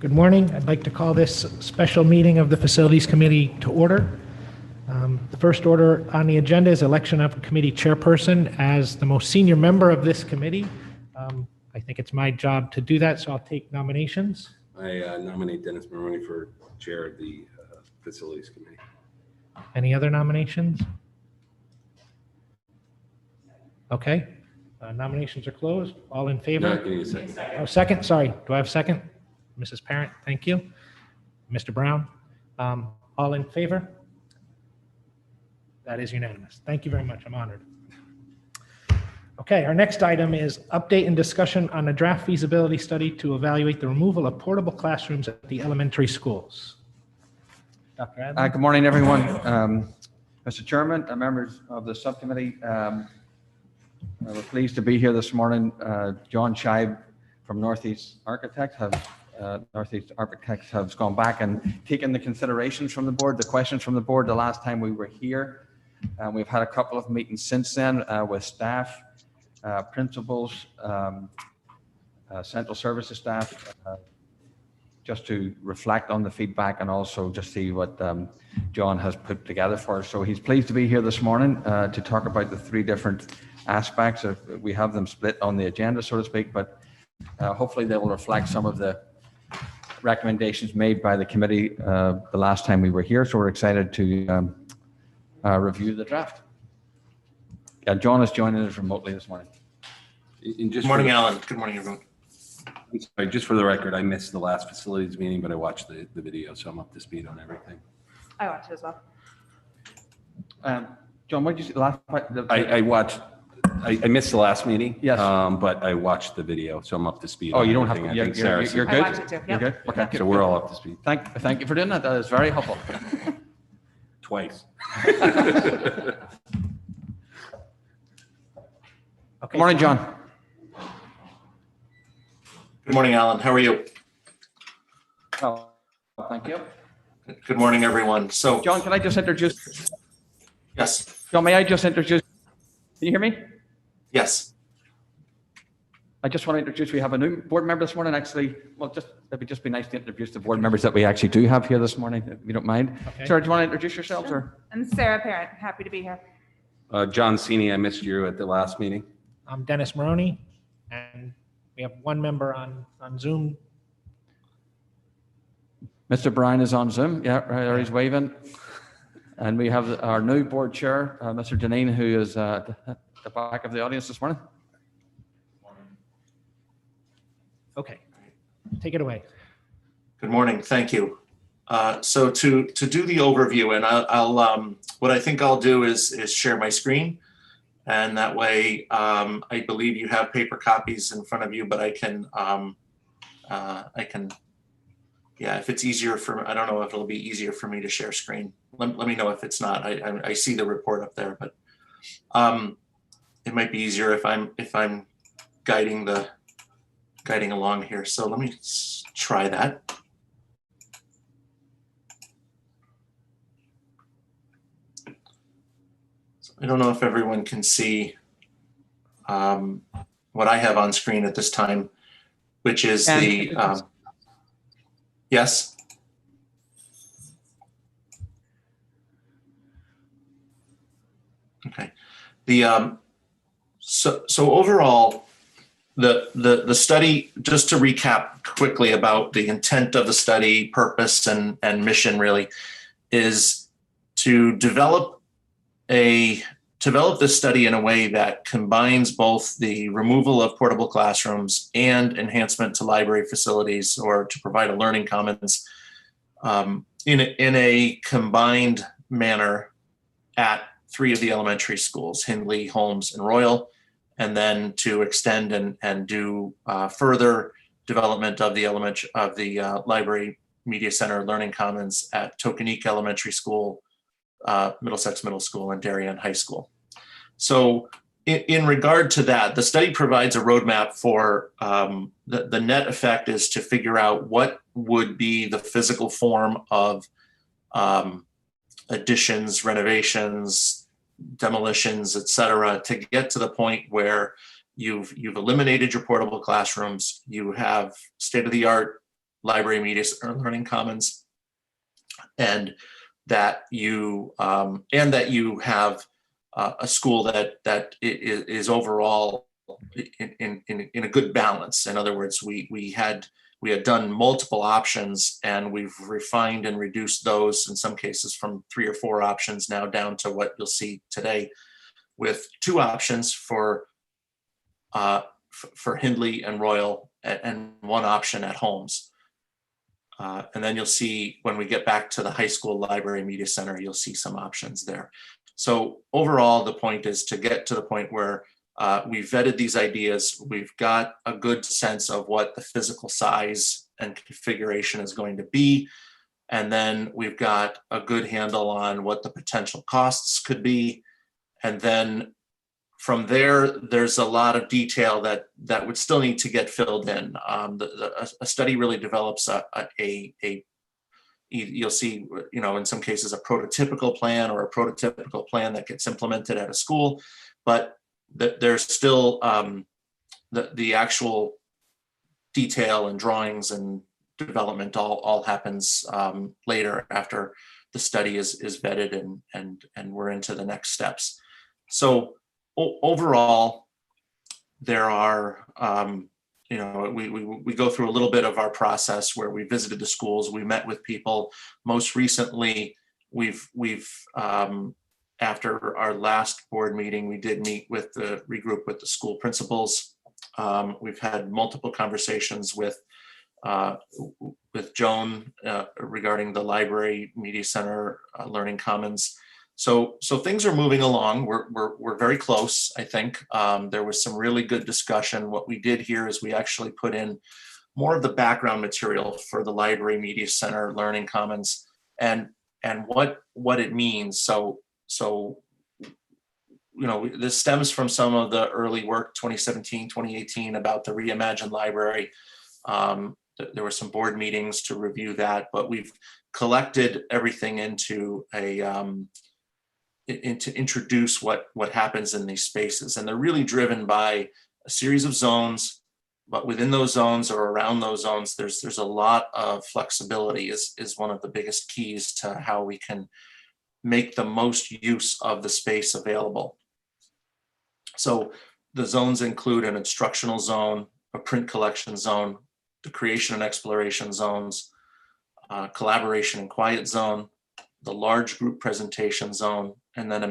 Good morning. I'd like to call this special meeting of the Facilities Committee to order. The first order on the agenda is election of a committee chairperson. As the most senior member of this committee, I think it's my job to do that, so I'll take nominations. I nominate Dennis Maroney for chair of the Facilities Committee. Any other nominations? Okay. Nominations are closed. All in favor? No, give me a second. Oh, second. Sorry. Do I have a second? Mrs. Parent, thank you. Mr. Brown, all in favor? That is unanimous. Thank you very much. I'm honored. Okay, our next item is update and discussion on a draft feasibility study to evaluate the removal of portable classrooms at the elementary schools. Dr. Adler? Good morning, everyone. Mr. Chairman, members of the subcommittee, we're pleased to be here this morning. John Scheib from Northeast Architects has gone back and taken the considerations from the board, the questions from the board the last time we were here. We've had a couple of meetings since then with staff, principals, central services staff, just to reflect on the feedback and also just see what John has put together for us. So he's pleased to be here this morning to talk about the three different aspects. We have them split on the agenda, so to speak, but hopefully they will reflect some of the recommendations made by the committee the last time we were here. So we're excited to review the draft. John is joining us remotely this morning. Good morning, Alan. Good morning, everyone. Sorry, just for the record, I missed the last facilities meeting, but I watched the video, so I'm up to speed on everything. I watched it as well. John, what did you see the last part? I watched. I missed the last meeting. Yes. but I watched the video, so I'm up to speed. Oh, on you don't have to. everything. I think You're Sarah- good. I watched it too. You're Yep. good. Okay. So we're all up to speed. Thank you for doing that. That is very helpful. Twice. Okay, Good morning, John. Good morning, Alan. How are you? Oh, thank you. Good morning, everyone. So, John, can I just introduce? yes, John, may I just introduce? Can you hear me? yes. I just want to introduce, we have a new board member this morning, actually. Well, it would just be nice to introduce the board members that we actually do have here this morning, if you don't mind. Okay. Sarah, do you want to introduce yourselves? Or? I'm Sarah Parent. Happy to be here. John Cini, I missed you at the last meeting. I'm Dennis Maroney, and we have one member on Zoom. Mr. Bryan is on Zoom. Yeah, right there, he's waving. And we have our new board chair, Mr. Deneen, who is at the back of the audience this morning. Okay, take it away. Good morning. Thank you. So to do the overview, and I'll what I think I'll do is share my screen, and that way I believe you have paper copies in front of you, but I can yeah, if it's easier for, I don't know if it'll be easier for me to share screen. Let me know if it's not. I see the report up there, but it might be easier if I'm guiding along here. So let me try that. So I don't know if everyone can see what I have on screen at this time, which is the yes. Okay. The so overall, the study, just to recap quickly about the intent of the study, purpose and mission really, is to develop this study in a way that combines both the removal of portable classrooms and enhancement to library facilities, or to provide a learning commons in a combined manner at three of the elementary schools, Hindley, Holmes, and Royal, and then to extend and do further development of the library media center learning commons at Tokenique Elementary School, Middlesex Middle School, and Darien High School. So in regard to that, the study provides a roadmap for the net effect is to figure out what would be the physical form of additions, renovations, demolitions, et cetera, to get to the point where you've eliminated your portable classrooms, you have state-of-the-art library media or learning commons, and that you have a school that is overall in a good balance. In other words, we had done multiple options, and we've refined and reduced those in some cases from 3 or 4 options now down to what you'll see today, with 2 options for Hindley and Royal, and 1 option at Holmes. And then you'll see when we get back to the high school library media center, you'll see some options there. So overall, the point is to get to the point where we've vetted these ideas. We've got a good sense of what the physical size and configuration is going to be. And then we've got a good handle on what the potential costs could be. And then from there, there's a lot of detail that would still need to get filled in. A study really develops you'll see, in some cases, a prototypical plan or a prototypical plan that gets implemented at a school, but there's still the actual detail and drawings and development all happens later after the study is vetted and we're into the next steps. So overall, there are, we go through a little bit of our process where we visited the schools, we met with people. Most recently, we've after our last board meeting, we did regroup with the school principals. We've had multiple conversations with Joan regarding the library media center learning commons. So things are moving along. We're very close, I think. There was some really good discussion. What we did here is we actually put in more of the background material for the library media center learning commons and what it means. So this stems from some of the early work, 2017, 2018, about the reimagined library. There were some board meetings to review that, but we've collected everything into to introduce what happens in these spaces. And they're really driven by a series of zones, but within those zones or around those zones, there's a lot of flexibility is one of the biggest keys to how we can make the most use of the space available. So the zones include an instructional zone, a print collection zone, the creation and exploration zones, collaboration and quiet zone, the large group presentation zone, and then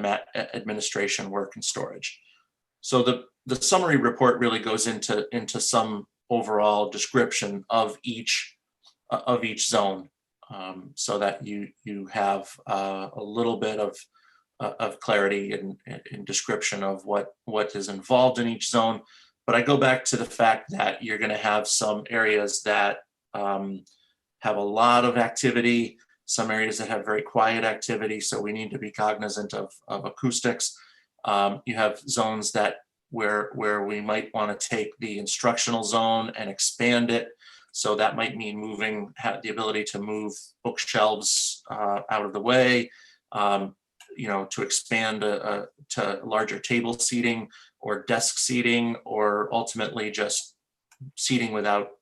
administration, work, and storage. So the summary report really goes into some overall description of each zone, so that you have a little bit of clarity and description of what is involved in each zone. But I go back to the fact that you're going to have some areas that have a lot of activity, some areas that have very quiet activity, so we need to be cognizant of acoustics. You have zones where we might want to take the instructional zone and expand it. So that might mean have the ability to move bookshelves out of the way, to expand to larger table seating or desk seating, or ultimately just seating without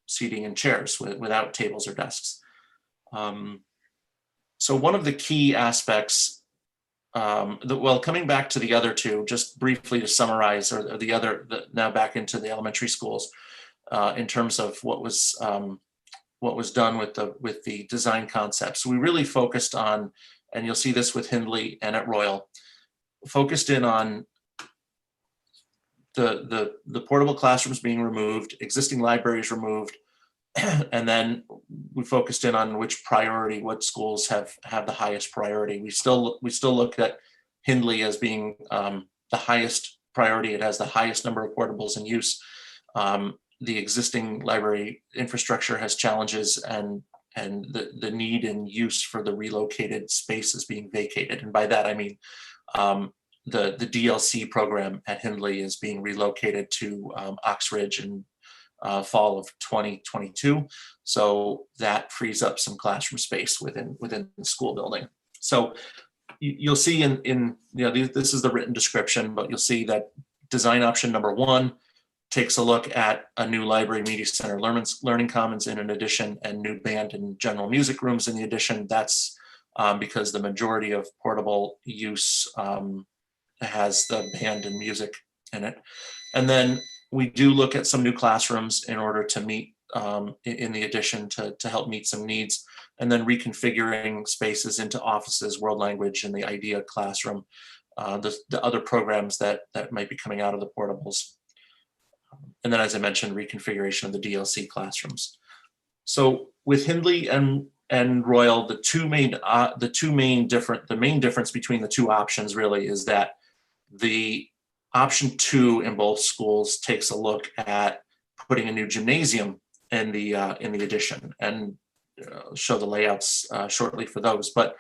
seating in chairs without tables or desks. So one of the key aspects, coming back to the other two, just briefly to summarize, or now back into the elementary schools, in terms of what was done with the design concepts. We really focused on, and you'll see this with Hindley and at Royal, focused in on the portable classrooms being removed, existing libraries removed, and then we focused in on what schools have the highest priority. We still look at Hindley as being the highest priority. It has the highest number of portables in use. The existing library infrastructure has challenges, and the need and use for the relocated space is being vacated. And by that, I mean the DLC program at Hindley is being relocated to Oxridge in fall of 2022. So that frees up some classroom space within the school building. So you'll see this is the written description, but you'll see that design option number 1 takes a look at a new library media center learning commons in an addition and new band and general music rooms in the addition. That's because the majority of portable use has the band and music in it. And then we do look at some new classrooms in order to meet in the addition to help meet some needs, and then reconfiguring spaces into offices, world language, and the IDEA classroom, the other programs that might be coming out of the portables. And then, as I mentioned, reconfiguration of the DLC classrooms. So with Hindley and Royal, the main difference between the two options really is that the option 2 in both schools takes a look at putting a new gymnasium in the addition, and show the layouts shortly for those. But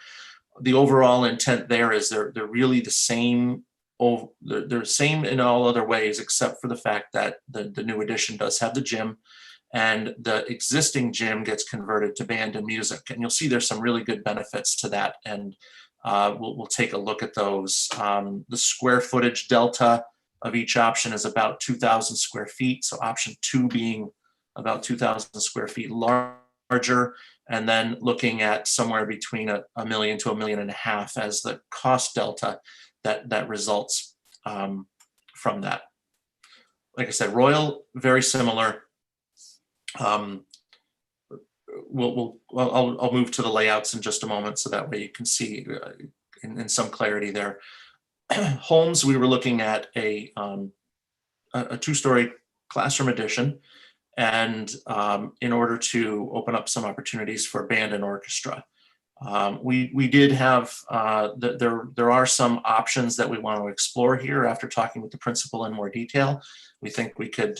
the overall intent there is they're really the same. They're the same in all other ways, except for the fact that the new addition does have the gym, and the existing gym gets converted to band and music. And you'll see there's some really good benefits to that. And we'll take a look at those. The square footage delta of each option is about 2,000 square feet. So option 2 being about 2,000 square feet larger, and then looking at somewhere between $1 million to $1.5 million as the cost delta that results from that. Like I said, Royal, very similar. I'll move to the layouts in just a moment, so that way you can see in some clarity there. Holmes, we were looking at a 2-story classroom addition, and in order to open up some opportunities for band and orchestra. We did have, there are some options that we want to explore here after talking with the principal in more detail. We think we could,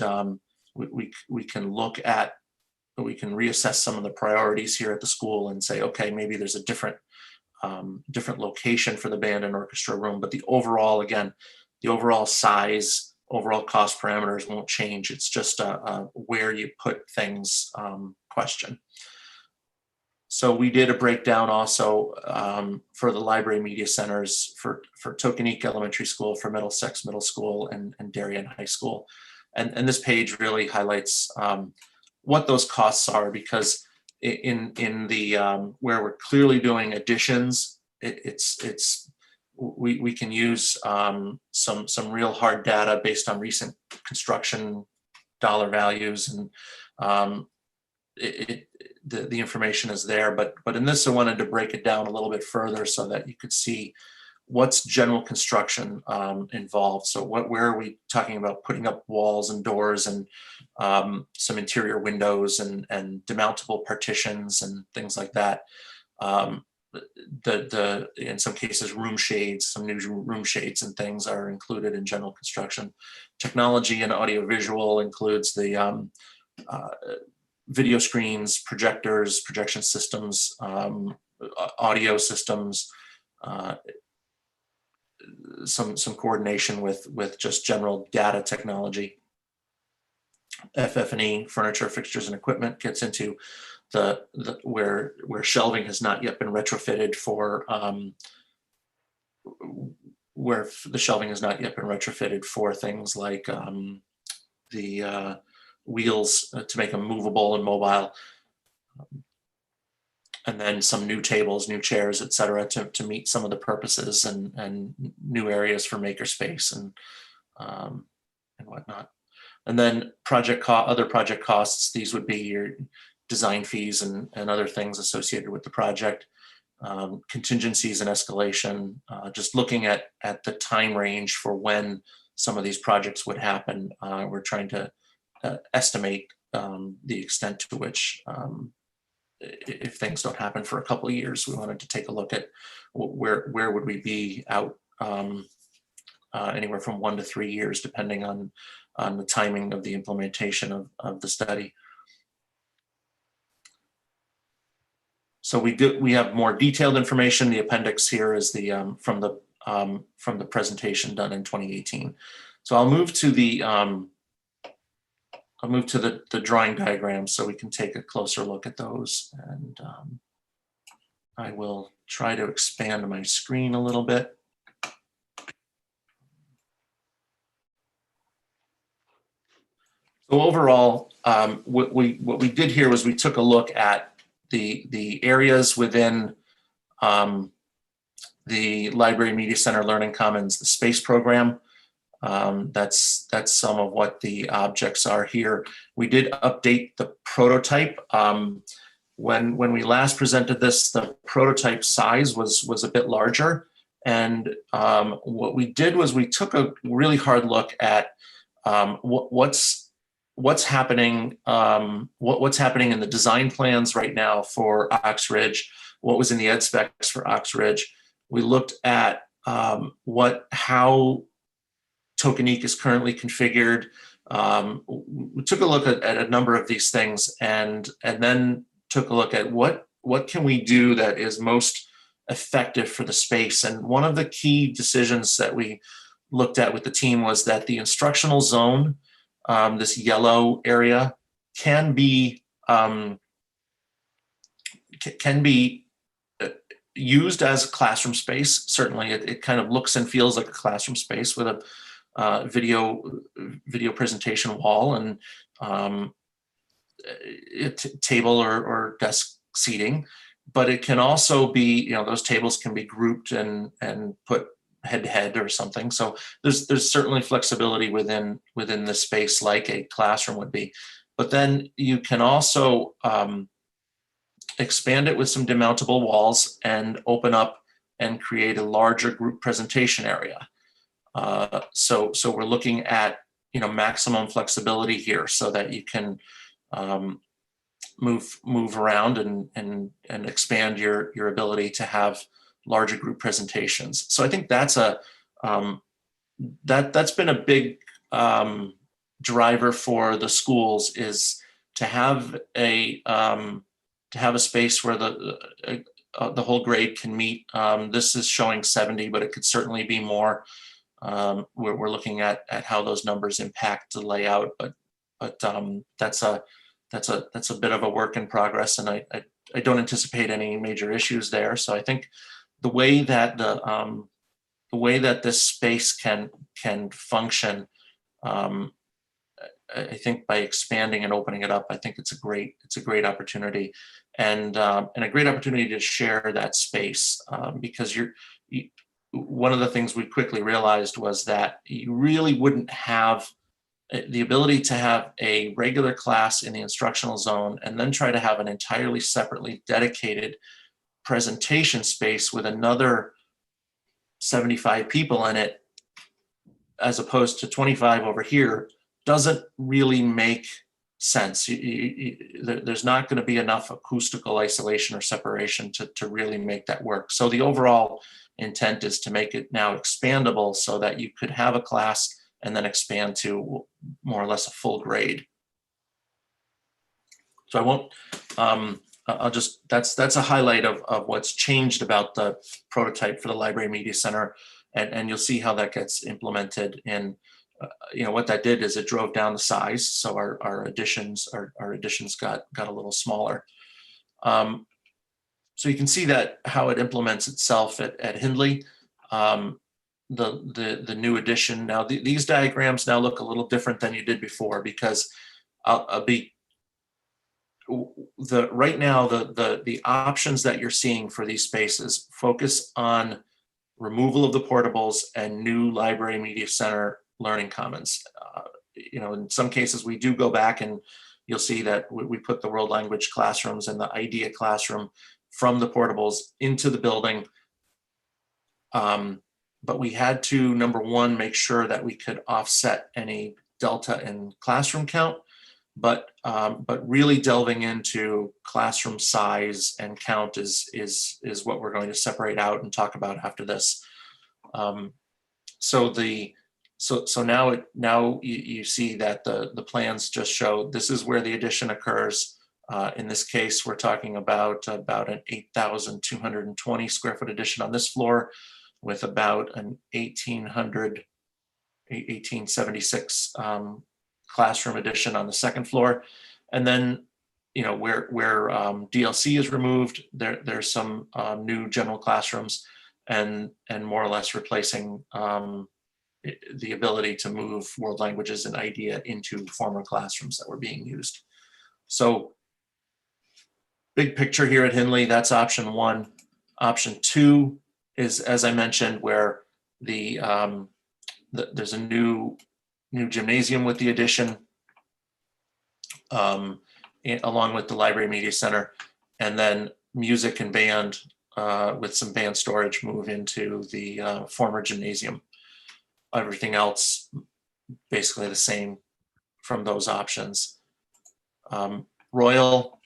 we can look at, we can reassess some of the priorities here at the school and say, okay, maybe there's a different location for the band and orchestra room, but the overall, again, the overall size, overall cost parameters won't change. It's just where you put things question. So we did a breakdown also for the library media centers for Tokenique Elementary School, for Middlesex Middle School, and Darien High School. And this page really highlights what those costs are, because in the where we're clearly doing additions, we can use some real hard data based on recent construction dollar values, and the information is there. But in this, I wanted to break it down a little bit further so that you could see what's general construction involved. So where are we talking about putting up walls and doors and some interior windows and demountable partitions and things like that. In some cases, room shades, some new room shades and things are included in general construction. Technology and audiovisual includes the video screens, projectors, projection systems, audio systems, some coordination with just general data technology. FF&E, furniture, fixtures, and equipment, gets into the where shelving has not yet been retrofitted for where the shelving has not yet been retrofitted for things like the wheels to make them movable and mobile, and then some new tables, new chairs, et cetera, to meet some of the purposes, and new areas for makerspace and whatnot. And then other project costs, these would be your design fees and other things associated with the project, contingencies and escalation, just looking at the time range for when some of these projects would happen. We're trying to estimate the extent to which, if things don't happen for a couple of years, we wanted to take a look at where would we be out, anywhere from 1 to 3 years, depending on the timing of the implementation of the study. So we have more detailed information. The appendix here is the from the presentation done in 2018. So I'll move to the drawing diagrams so we can take a closer look at those, and I will try to expand my screen a little bit. So overall, what we did here was we took a look at the areas within the Library Media Center Learning Commons, the space program. That's some of what the objects are here. We did update the prototype. When we last presented this, the prototype size was a bit larger. And what we did was we took a really hard look at what's happening, what's happening in the design plans right now for Ox Ridge, what was in the ed specs for Ox Ridge. We looked at how Tokenique is currently configured. We took a look at a number of these things, and then took a look at what can we do that is most effective for the space. And one of the key decisions that we looked at with the team was that the instructional zone, this yellow area, can be used as classroom space. Certainly, it kind of looks and feels like a classroom space with a video presentation wall and table or desk seating. But it can also be, those tables can be grouped and put head to head or something. So there's certainly flexibility within the space like a classroom would be. But then you can also expand it with some demountable walls and open up and create a larger group presentation area. So we're looking at maximum flexibility here so that you can move around and expand your ability to have larger group presentations. So I think that's that's been a big driver for the schools, is to have a space where the whole grade can meet. This is showing 70, but it could certainly be more. We're looking at how those numbers impact the layout, but that's a bit of a work in progress, and I don't anticipate any major issues there. So I think the way that the way that this space can function, I think by expanding and opening it up, I think it's a great opportunity, and a great opportunity to share that space, because one of the things we quickly realized was that you really wouldn't have the ability to have a regular class in the instructional zone and then try to have an entirely separately dedicated presentation space with another 75 people in it, as opposed to 25 over here, doesn't really make sense. There's not going to be enough acoustical isolation or separation to really make that work. So the overall intent is to make it now expandable so that you could have a class and then expand to more or less a full grade. So I won't, I'll just, that's a highlight of what's changed about the prototype for the Library Media Center. And you'll see how that gets implemented. And what that did is it drove down the size. So our additions got a little smaller. So you can see that how it implements itself at Hindley. The new addition. Now these diagrams now look a little different than you did before, because right now the options that you're seeing for these spaces focus on removal of the portables and new Library Media Center Learning Commons. In some cases we do go back and you'll see that we put the world language classrooms and the IDEA classroom from the portables into the building. But we had to, number one, make sure that we could offset any delta in classroom count, but really delving into classroom size and count is what we're going to separate out and talk about after this. So now you see that the plans just show this is where the addition occurs. In this case, we're talking about an 8,220 square foot addition on this floor, with about an 1876 classroom addition on the second floor. And then, where DLC is removed, there's some new general classrooms and more or less replacing the ability to move world languages and IDEA into former classrooms that were being used. So big picture here at Hindley, that's option one. Option two is, as I mentioned, where there's a new gymnasium with the addition, along with the library media center, and then music and band with some band storage move into the former gymnasium. Everything else basically the same from those options. Royal,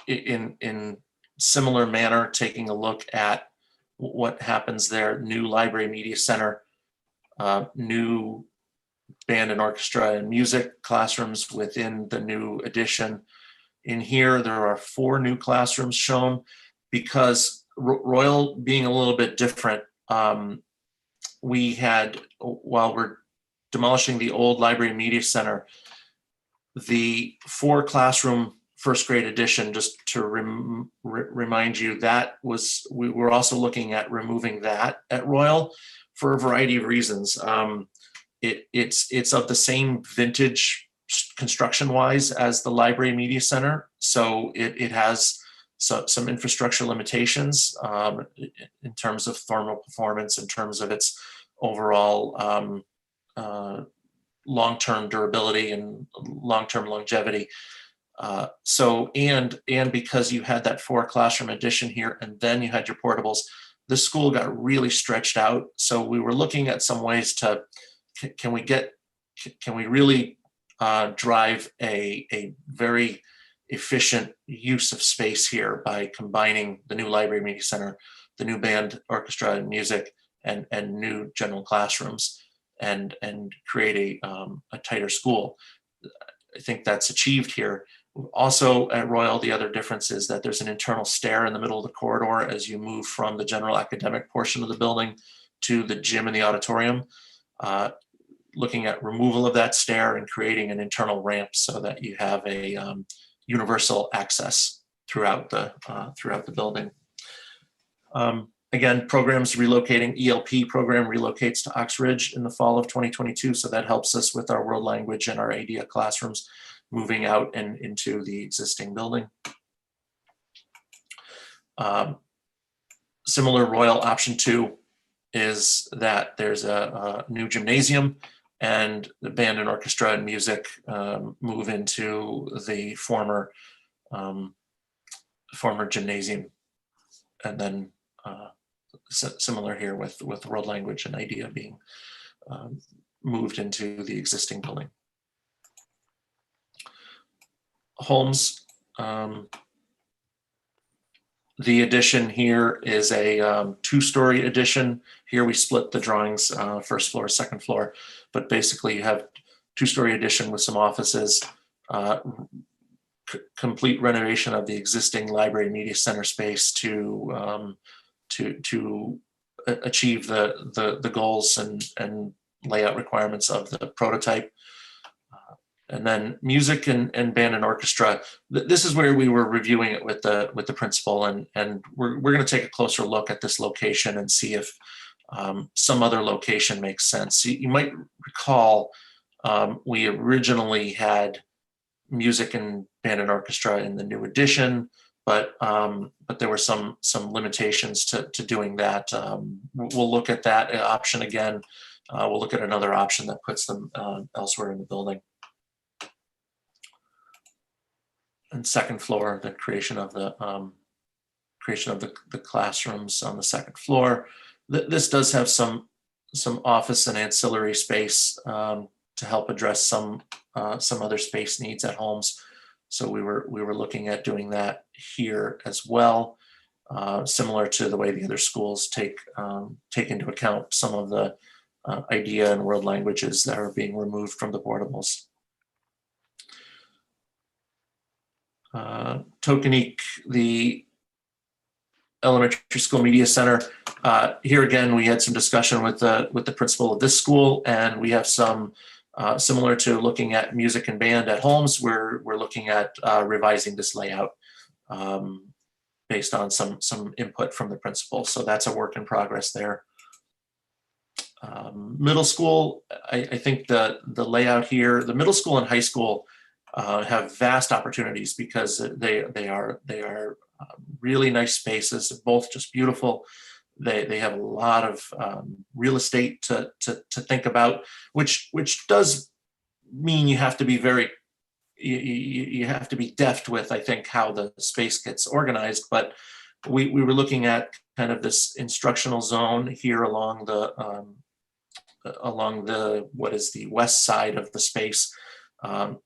in similar manner, taking a look at what happens there. New library media center, new band and orchestra and music classrooms within the new addition. In here, there are 4 new classrooms shown because Royal being a little bit different. We had, while we're demolishing the old library media center, the 4 classroom first grade addition, just to remind you, that was, we were also looking at removing that at Royal for a variety of reasons. It's of the same vintage construction wise as the library media center. So it has some infrastructure limitations in terms of thermal performance, in terms of its overall long-term durability and long-term longevity. And because you had that 4 classroom addition here, and then you had your portables, the school got really stretched out. So we were looking at some ways to, can we really drive a very efficient use of space here by combining the new library media center, the new band, orchestra, and music, and new general classrooms, and create a tighter school. I think that's achieved here. Also at Royal, the other difference is that there's an internal stair in the middle of the corridor as you move from the general academic portion of the building to the gym and the auditorium. Looking at removal of that stair and creating an internal ramp so that you have a universal access throughout the building. Again, programs relocating, ELP program relocates to Oxbridge in the fall of 2022. So that helps us with our world language and our IDEA classrooms moving out and into the existing building. Similar Royal option 2 is that there's a new gymnasium, and the band and orchestra and music move into the former gymnasium. And then similar here with world language and IDEA being moved into the existing building. Holmes, the addition here is a 2-story addition. Here we split the drawings, first floor, second floor, but basically you have 2-story addition with some offices, complete renovation of the existing library media center space to achieve the goals and layout requirements of the prototype. And then music and band and orchestra. This is where we were reviewing it with the principal, and we're going to take a closer look at this location and see if some other location makes sense. You might recall we originally had music and band and orchestra in the new addition, but there were some limitations to doing that. We'll look at that option again. We'll look at another option that puts them elsewhere in the building. And second floor, the creation of the classrooms on the second floor. This does have some office and ancillary space to help address some other space needs at homes. So we were looking at doing that here as well, similar to the way the other schools take into account some of the IDEA and world languages that are being removed from the portables. Tokenique, the elementary school media center. Here again, we had some discussion with the principal of this school, and we have some similar to looking at music and band at Holmes. We're looking at revising this layout based on some input from the principal. So that's a work in progress there. Middle school, I think the layout here, the middle school and high school have vast opportunities because they are really nice spaces. They're both just beautiful. They have a lot of real estate to think about, which does mean you have to be you have to be deft with, I think, how the space gets organized. But we were looking at kind of this instructional zone here along the what is the west side of the space.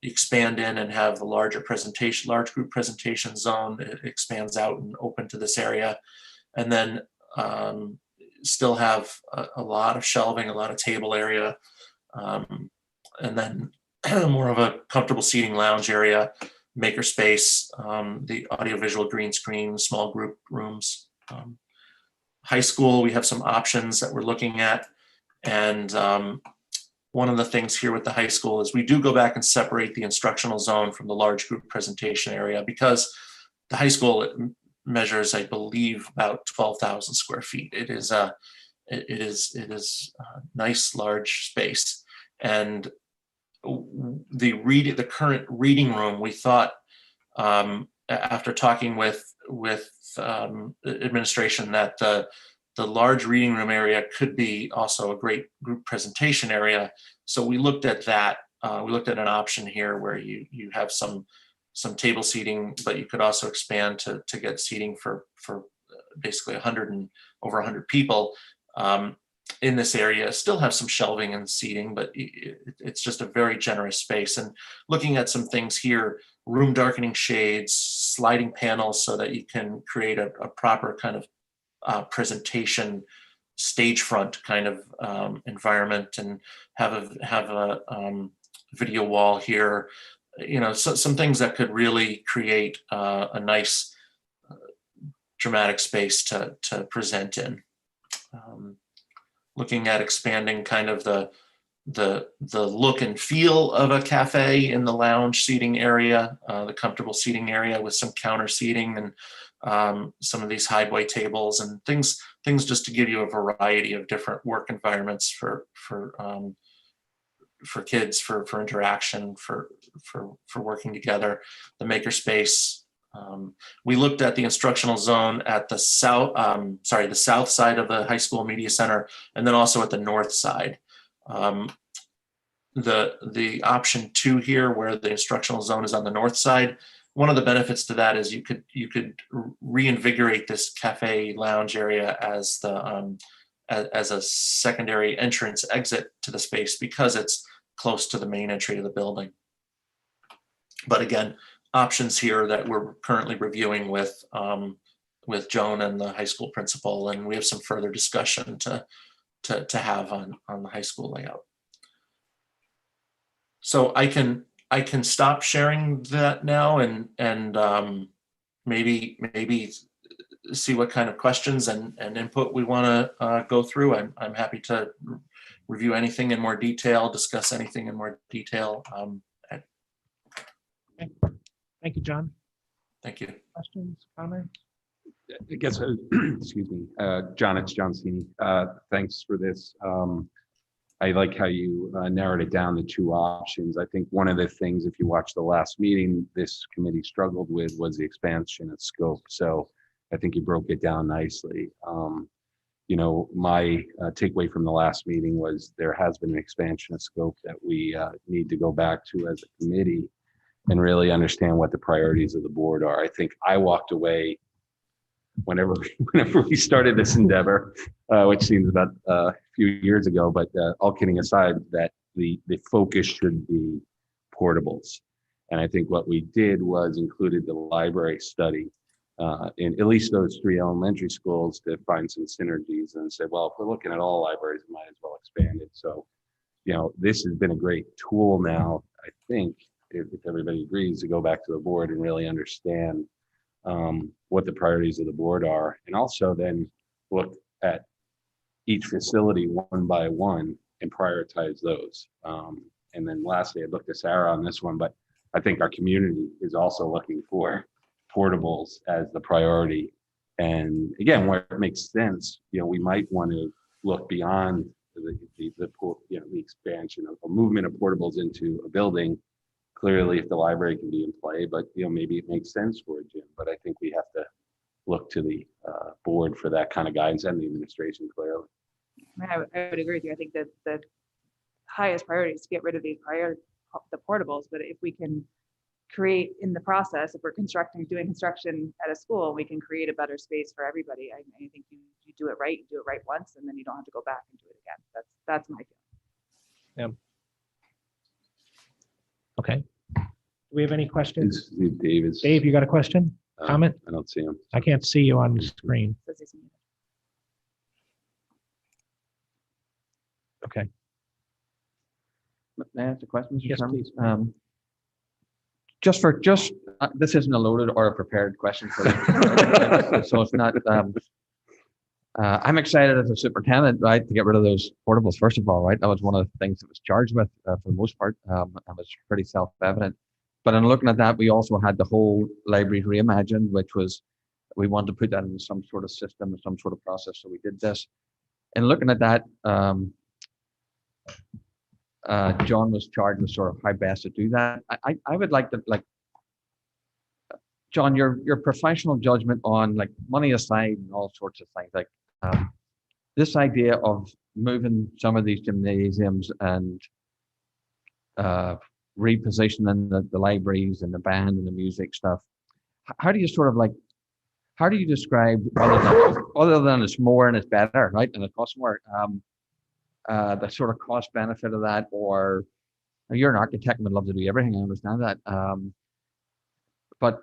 Expand in and have a large group presentation zone. It expands out and open to this area, and then still have a lot of shelving, a lot of table area, and then more of a comfortable seating lounge area, maker space, the audiovisual green screen, small group rooms. High school, we have some options that we're looking at. And one of the things here with the high school is we do go back and separate the instructional zone from the large group presentation area, because the high school measures, I believe, about 12,000 square feet. It is a nice large space. And the current reading room, we thought, after talking with administration, that the large reading room area could be also a great group presentation area. So we looked at that. We looked at an option here where you have some table seating, but you could also expand to get seating for basically over 100 people in this area. Still have some shelving and seating, but it's just a very generous space. And looking at some things here, room darkening shades, sliding panels, so that you can create a proper kind of presentation stage front kind of environment, and have a video wall here. So some things that could really create a nice dramatic space to present in. Looking at expanding kind of the look and feel of a cafe in the lounge seating area, the comfortable seating area with some counter seating and some of these highway tables and things just to give you a variety of different work environments for kids, for interaction, for working together. The makerspace. We looked at the instructional zone at the south side of the high school media center, and then also at the north side. The option 2 here, where the instructional zone is on the north side, one of the benefits to that is you could reinvigorate this cafe lounge area as a secondary entrance exit to the space, because it's close to the main entry of the building. But again, options here that we're currently reviewing with Joan and the high school principal, and we have some further discussion to have on the high school layout. So I can stop sharing that now and maybe see what kind of questions and input we want to go through. I'm happy to review anything in more detail, discuss anything in more detail. Thank you, John. Thank you. Questions, comments? I guess, excuse me, John, it's John Sweeney. Thanks for this. I like how you narrowed it down to 2 options. I think one of the things, if you watch the last meeting, this committee struggled with was the expansion of scope. So I think you broke it down nicely. My takeaway from the last meeting was there has been an expansion of scope that we need to go back to as a committee and really understand what the priorities of the board are. I think I walked away whenever we started this endeavor, which seems about a few years ago, but all kidding aside, that the focus should be portables. And I think what we did was included the library study in at least those 3 elementary schools to find some synergies, and said, well, if we're looking at all libraries, we might as well expand it. So, this has been a great tool now, I think, if everybody agrees, to go back to the board and really understand what the priorities of the board are, and also then look at each facility one by one and prioritize those. And then lastly, I looked at Sarah on this one, but I think our community is also looking for portables as the priority. And again, where it makes sense, we might want to look beyond the expansion of a movement of portables into a building. Clearly, if the library can be in play, but maybe it makes sense for a gym. But I think we have to look to the board for that kind of guidance and the administration clearly. I would agree with you. I think that the highest priority is to get rid of the portables, but if we can create in the process, if we're doing construction at a school, we can create a better space for everybody. I think you do it right once, and then you don't have to go back and do it again. That's my feeling. Okay. Do we have any questions? Dave, you got a question? Comment? I don't see him. I can't see you on the screen. Okay. May I ask a question, Mr. Yes, Chairman? please. This isn't a loaded or a prepared question for you. So it's not, I'm excited as a superintendent, right, to get rid of those portables, first of all, right? That was one of the things that was charged with for the most part, and was pretty self-evident. But in looking at that, we also had the whole library reimagined, which was, we wanted to put that into some sort of system or some sort of process. So we did this. And looking at that, John was charged with sort of how best to do that. I would like to, John, your professional judgment on money aside and all sorts of things, this idea of moving some of these gymnasiums and repositioning the libraries and the band and the music stuff. How do you sort of how do you describe, other than it's more and it's better, right? And it costs more, the sort of cost benefit of that, or you're an architect and would love to do everything. I understand that. But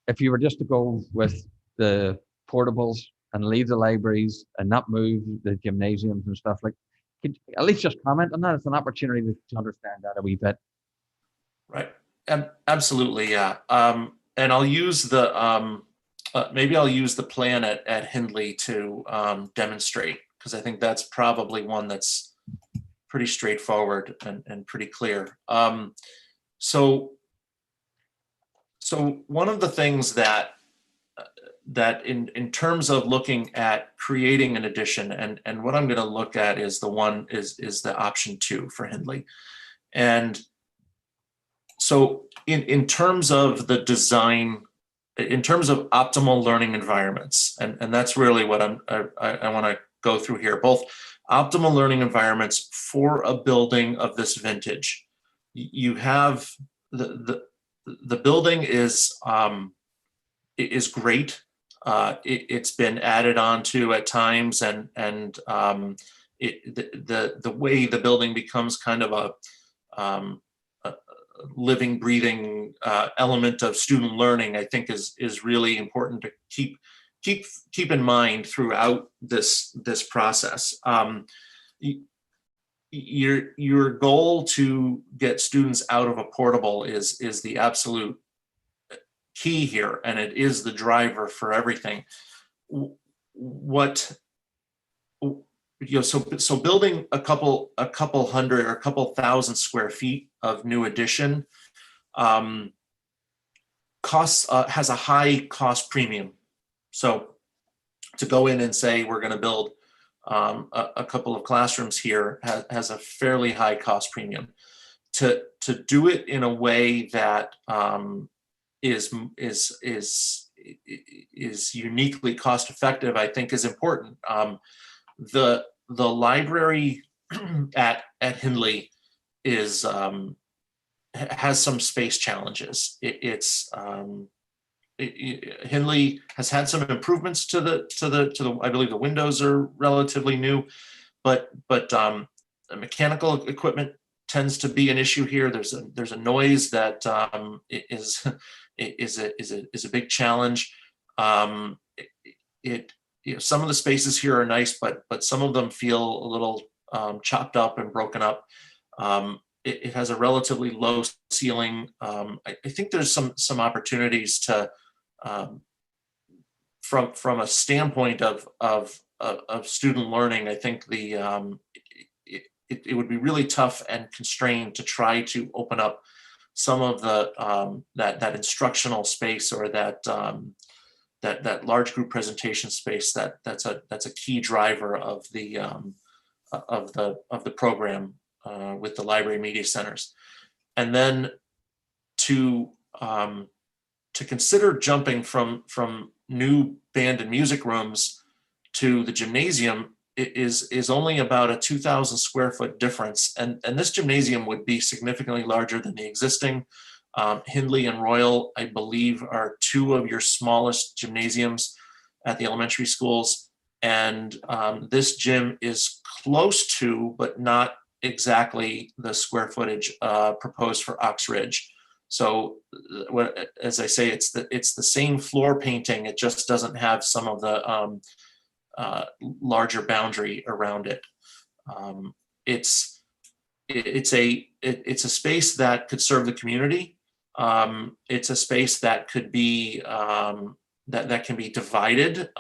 if you were just to go with the portables and leave the libraries and not move the gymnasiums and stuff, could you at least just comment on that? It's an opportunity to understand that a wee bit. Right. Absolutely. Yeah. And I'll use the, maybe I'll use the plan at Hindley to demonstrate, because I think that's probably one that's pretty straightforward and pretty clear. So one of the things that in terms of looking at creating an addition, and what I'm going to look at is the option 2 for Hindley. And so in terms of the design, in terms of optimal learning environments, and that's really what I want to go through here, both optimal learning environments for a building of this vintage. You have the building is great. It's been added on to at times, and the way the building becomes kind of a living, breathing element of student learning, I think is really important to keep in mind throughout this process. Your goal to get students out of a portable is the absolute key here, and it is the driver for everything. So building a couple hundred or a couple thousand square feet of new addition costs has a high cost premium. So to go in and say we're going to build a couple of classrooms here has a fairly high cost premium. To do it in a way that is uniquely cost effective, I think, is important. The library at Hindley has some space challenges. Hindley has had some improvements to the I believe the windows are relatively new, but mechanical equipment tends to be an issue here. There's a noise that is a big challenge. Some of the spaces here are nice, but some of them feel a little chopped up and broken up. It has a relatively low ceiling. I think there's some opportunities to, from a standpoint of student learning, I think it would be really tough and constrained to try to open up some of the that instructional space, or that large group presentation space that's a key driver of the of the program with the library media centers. And then to consider jumping from new band and music rooms to the gymnasium is only about a 2,000 square foot difference. And this gymnasium would be significantly larger than the existing. Hindley and Royal, I believe, are two of your smallest gymnasiums at the elementary schools. And this gym is close to, but not exactly the square footage proposed for Ox Ridge. So as I say, it's the same floor painting. It just doesn't have some of the larger boundary around it. It's a space that could serve the community. It's a space that could be that can be divided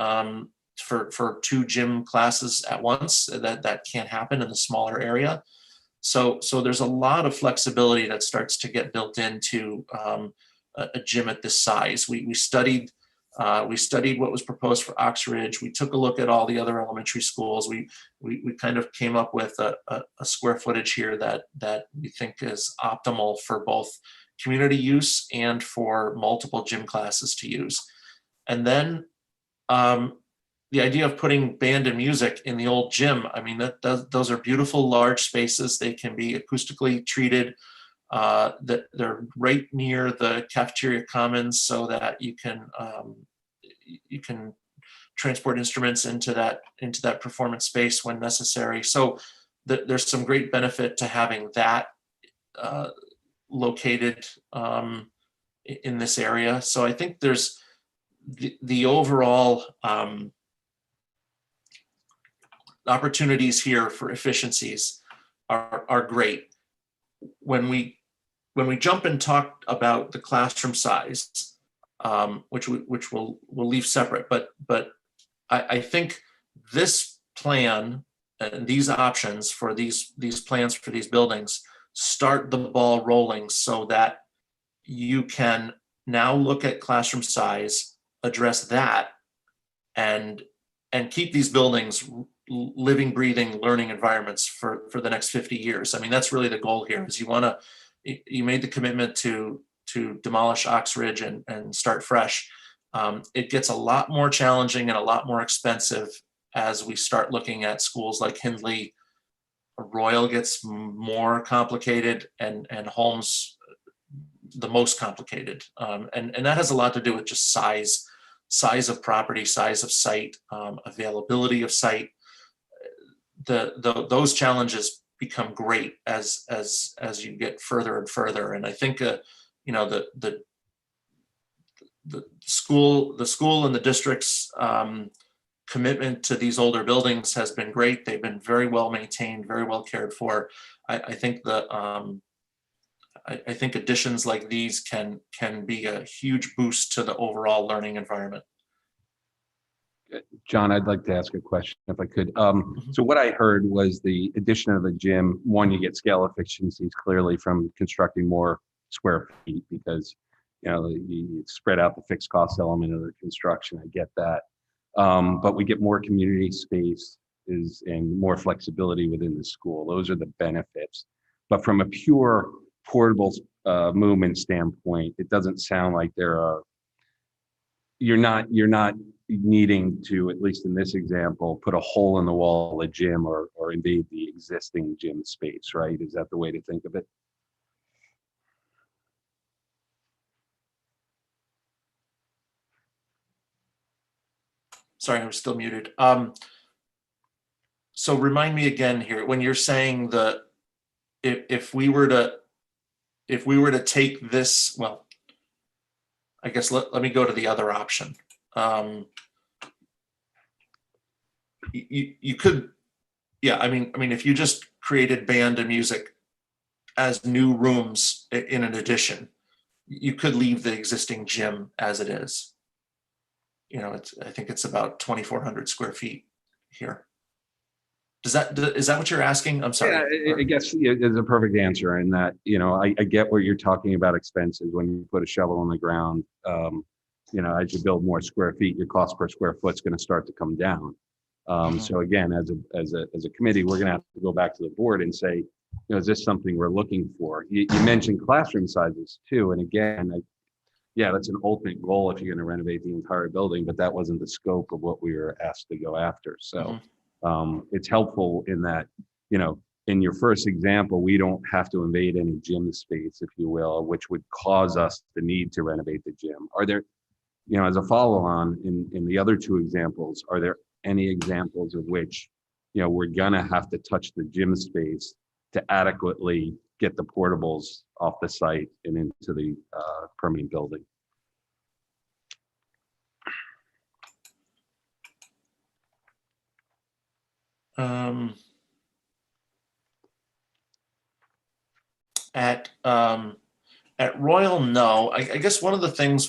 for two gym classes at once. That can't happen in the smaller area. So there's a lot of flexibility that starts to get built into a gym at this size. We studied what was proposed for Ox Ridge. We took a look at all the other elementary schools. We kind of came up with a square footage here that we think is optimal for both community use and for multiple gym classes to use. And then the idea of putting band and music in the old gym, I mean, those are beautiful large spaces. They can be acoustically treated. They're right near the cafeteria commons, so that you can transport instruments into that performance space when necessary. So there's some great benefit to having that located in this area. So I think there's the overall opportunities here for efficiencies are great. When we jump and talk about the classroom size, which we'll leave separate, but I think this plan and these options for these plans for these buildings start the ball rolling, so that you can now look at classroom size, address that, and keep these buildings living, breathing, learning environments for the next 50 years. I mean, that's really the goal here. Is you made the commitment to demolish Ox Ridge and start fresh. It gets a lot more challenging and a lot more expensive as we start looking at schools like Hindley. Royal gets more complicated, and Holmes the most complicated. And that has a lot to do with just size of property, size of site, availability of site. Those challenges become great as you get further and further. And I think the school and the district's commitment to these older buildings has been great. They've been very well maintained, very well cared for. I think I think additions like these can be a huge boost to the overall learning environment. John, I'd like to ask a question if I could. So what I heard was the addition of a gym. One, you get scale efficiencies clearly from constructing more square feet, because you spread out the fixed cost element of the construction. I get that, but we get more community space and more flexibility within the school. Those are the benefits. But from a pure portable movement standpoint, it doesn't sound like you're not needing to, at least in this example, put a hole in the wall of a gym or invade the existing gym space, right? Is that the way to think of it? Sorry, I was still muted. So remind me again here, when you're saying if we were to take this, well, I guess let me go to the other option. You could, yeah, I mean, if you just created band and music as new rooms in an addition, you could leave the existing gym as it is. I think it's about 2,400 square feet here. Is that what you're asking? I'm sorry. Yeah, I guess it's a perfect answer in that, I get what you're talking about expenses when you put a shovel on the ground. As you build more square feet, your cost per square foot is going to start to come down. So again, as a committee, we're going to have to go back to the board and say, is this something we're looking for? You mentioned classroom sizes too. And again, yeah, that's an ultimate goal if you're going to renovate the entire building, but that wasn't the scope of what we were asked to go after. So it's helpful in that, in your first example, we don't have to invade any gym space, if you will, which would cause us the need to renovate the gym. Are there, as a follow-on in the other two examples, are there any examples of which, we're gonna have to touch the gym space to adequately get the portables off the site and into the permanent building? At Royal, no. I guess one of the things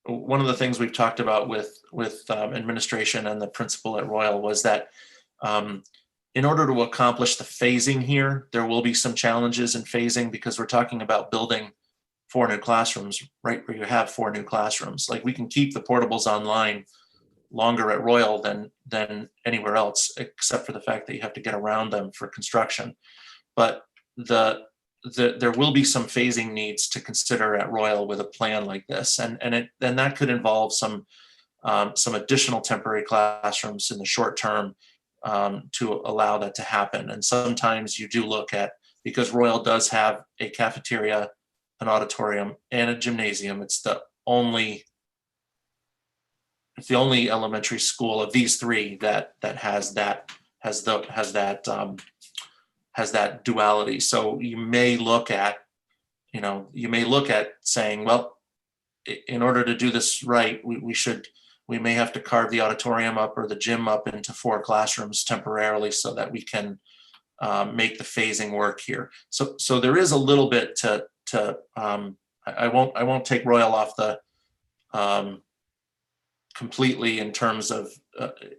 one of the things we've talked about with administration and the principal at Royal was that in order to accomplish the phasing here, there will be some challenges in phasing because we're talking about building 4 new classrooms, right where you have 4 new classrooms. Like we can keep the portables online longer at Royal than anywhere else, except for the fact that you have to get around them for construction. But there will be some phasing needs to consider at Royal with a plan like this, and that could involve some additional temporary classrooms in the short term to allow that to happen. And sometimes you do look at, because Royal does have a cafeteria, an auditorium, and a gymnasium. It's the only elementary school of these 3 that has that duality. So you may look at saying, well, in order to do this right, we may have to carve the auditorium up or the gym up into 4 classrooms temporarily so that we can make the phasing work here. So there is a little bit to I won't take Royal off the completely in terms of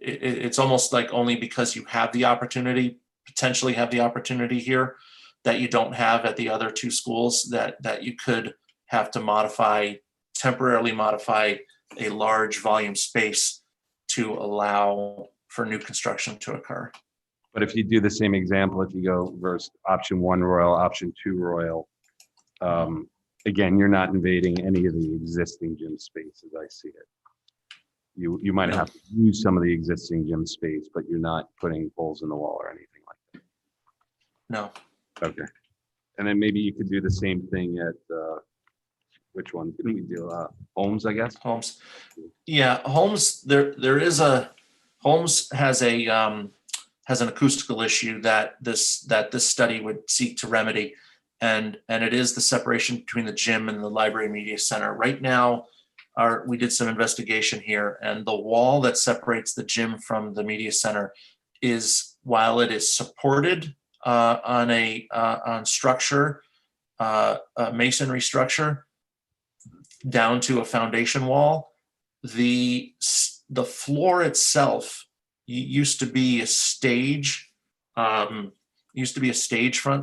it's almost like only because you have the opportunity, potentially have the opportunity here that you don't have at the other 2 schools, that you could have to temporarily modify a large volume space to allow for new construction to occur. But if you do the same example, if you go versus option 1 Royal, option 2 Royal, again, you're not invading any of the existing gym space as I see it. You might have to use some of the existing gym space, but you're not putting holes in the wall or anything like that. No. Okay. And then maybe you could do the same thing at, which one did we do? Holmes, I guess? Holmes. Yeah, Holmes, Holmes has an acoustical issue that this study would seek to remedy. And it is the separation between the gym and the library media center. Right now, we did some investigation here, and the wall that separates the gym from the media center is, while it is supported on structure, masonry structure, down to a foundation wall, the floor itself used to be a stage, front.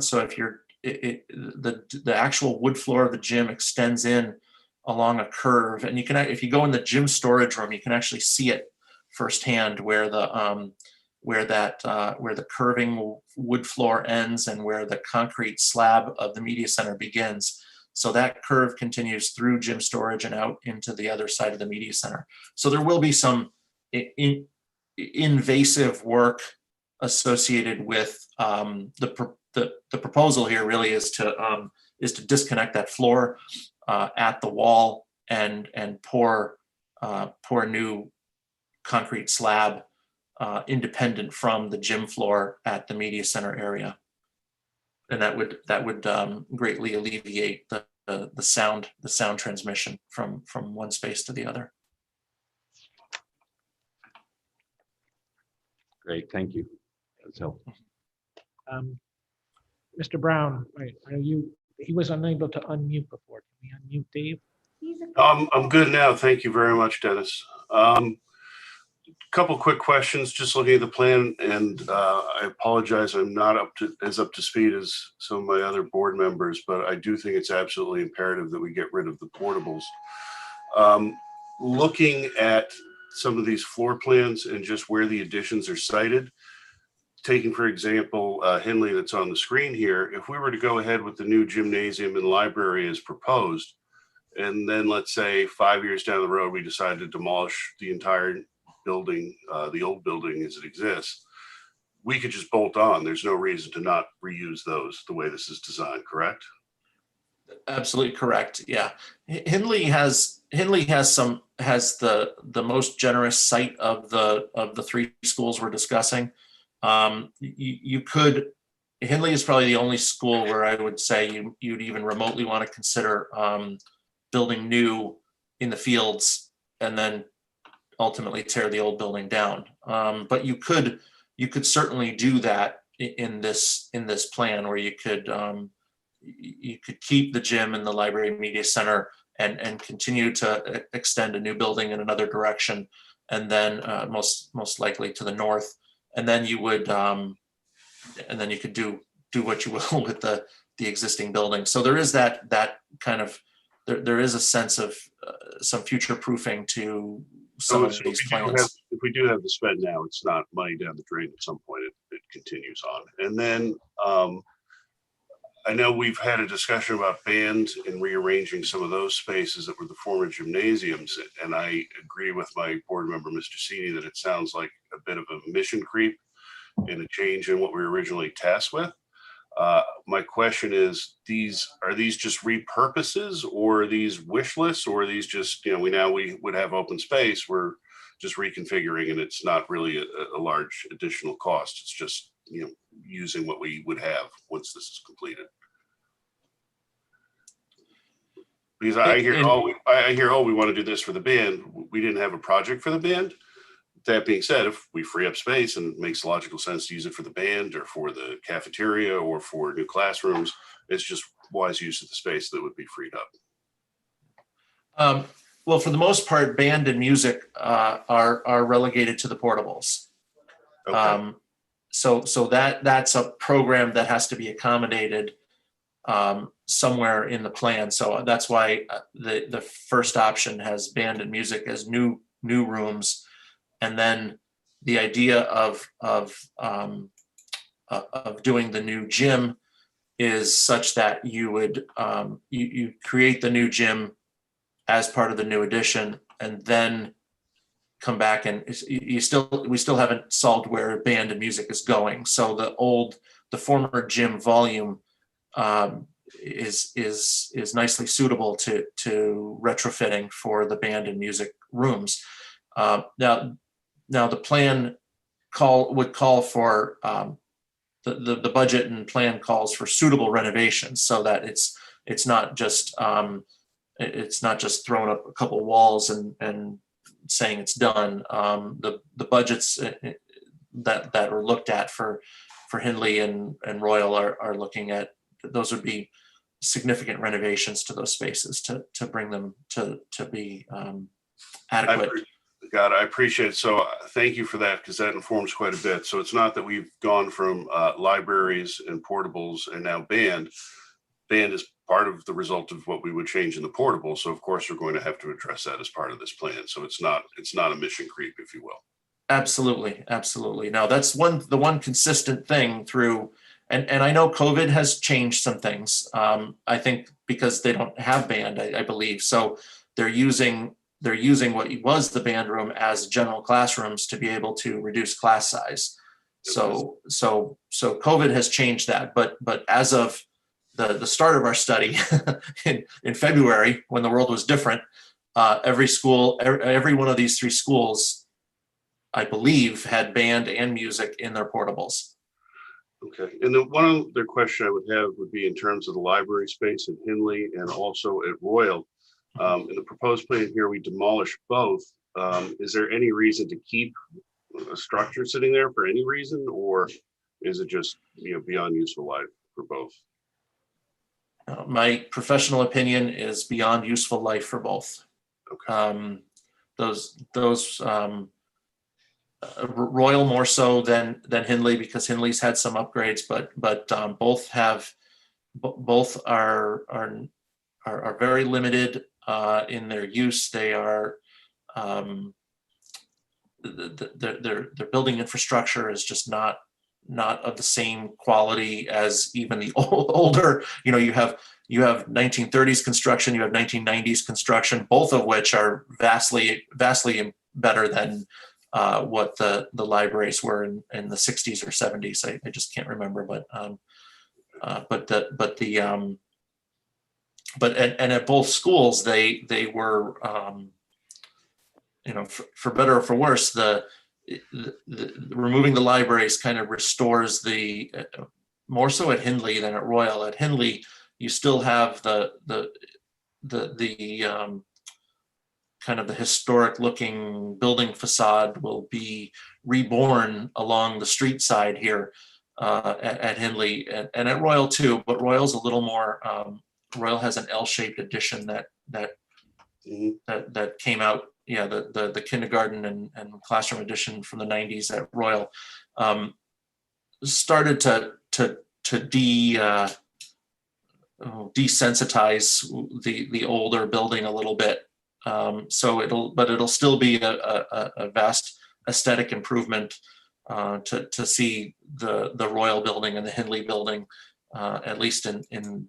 So if the actual wood floor of the gym extends in along a curve, and if you go in the gym storage room, you can actually see it firsthand where the curving wood floor ends and where the concrete slab of the media center begins. So that curve continues through gym storage and out into the other side of the media center. So there will be some invasive work associated with the proposal here. Really is to disconnect that floor at the wall and pour new concrete slab independent from the gym floor at the media center area, and that would greatly alleviate the sound transmission from one space to the other. Great, thank you. That's helpful. Mr. Brown, wait, he was unable to unmute before. Can we unmute Dave? I'm good now. Thank you very much, Dennis. Couple quick questions, just looking at the plan, and I apologize, I'm not up to speed as some of my other board members, but I do think it's absolutely imperative that we get rid of the portables. Looking at some of these floor plans and just where the additions are cited. Taking, for example, Hindley that's on the screen here, if we were to go ahead with the new gymnasium and library as proposed, and then let's say 5 years down the road, we decide to demolish the entire building, the old building as it exists, we could just bolt on. There's no reason to not reuse those the way this is designed, correct? Absolutely correct. Yeah. Hindley has the most generous site of the three schools we're discussing. You could, Hindley is probably the only school where I would say you'd even remotely want to consider building new in the fields and then ultimately tear the old building down. But you could certainly do that in this plan, where you could keep the gym and the library media center and continue to extend a new building in another direction, and then most likely to the north, and then you would you could do what you will with the existing building. So there is that kind of there is a sense of some future proofing to some of these plans. If we do have the spend now, it's not money down the drain. At some point it continues on. And then I know we've had a discussion about band and rearranging some of those spaces that were the former gymnasiums. And I agree with my board member, Mr. Cini, that it sounds like a bit of a mission creep and a change in what we were originally tasked with. My question is, are these just repurposes, or are these wish lists, or are these just, we would have open space, we're just reconfiguring, and it's not really a large additional cost. It's just, using what we would have once this is completed. Because I hear, we want to do this for the band. We didn't have a project for the band. That being said, if we free up space and it makes logical sense to use it for the band or for the cafeteria or for new classrooms, it's just wise use of the space that would be freed up. Well, for the most part, band and music are relegated to the portables. Okay. So that's a program that has to be accommodated somewhere in the plan. So that's why the first option has band and music as new rooms. And then the idea of doing the new gym is such that you would you create the new gym as part of the new addition, and then come back and we still haven't solved where band and music is going. So the former gym volume is nicely suitable to retrofitting for the band and music rooms. Now the plan would call for the budget and plan calls for suitable renovations, so that it's not just throwing up a couple walls and saying it's done. The budgets that are looked at for Hindley and Royal are looking at, those would be significant renovations to those spaces to bring them to be adequate. I appreciate it. So thank you for that, because that informs quite a bit. So it's not that we've gone from libraries and portables and now band. Band is part of the result of what we would change in the portable. So of course we're going to have to address that as part of this plan. So it's not a mission creep, if you will. Absolutely. Now that's the one consistent thing through, and I know COVID has changed some things. I think because they don't have band, I believe. So they're using what was the band room as general classrooms to be able to reduce class size. So COVID has changed that. But as of the start of our study in February, when the world was different, every one of these three schools, I believe, had band and music in their portables. Okay. And then one other question I would have would be in terms of the library space in Hindley and also at Royal. In the proposed plan here, we demolish both. Is there any reason to keep a structure sitting there for any reason, or is it just beyond useful life for both? My professional opinion is beyond useful life for both. Okay. Those Royal more so than Hindley, because Hindley's had some upgrades, but both are very limited in their use. They are their building infrastructure is just not of the same quality as even the older. You have 1930s construction, you have 1990s construction, both of which are vastly better than what the libraries were in the 60s or 70s. I just can't remember, but at both schools they were for better or for worse, the removing the libraries kind of restores the more so at Hindley than at Royal. At Hindley, you still have the kind of the historic looking building facade will be reborn along the street side here at Hindley and at Royal too, but Royal's a little more, Royal has an L-shaped addition that came out, the kindergarten and classroom edition from the 90s at Royal started to desensitize the older building a little bit. So it'll still be a vast aesthetic improvement to see the Royal building and the Hindley building, at least in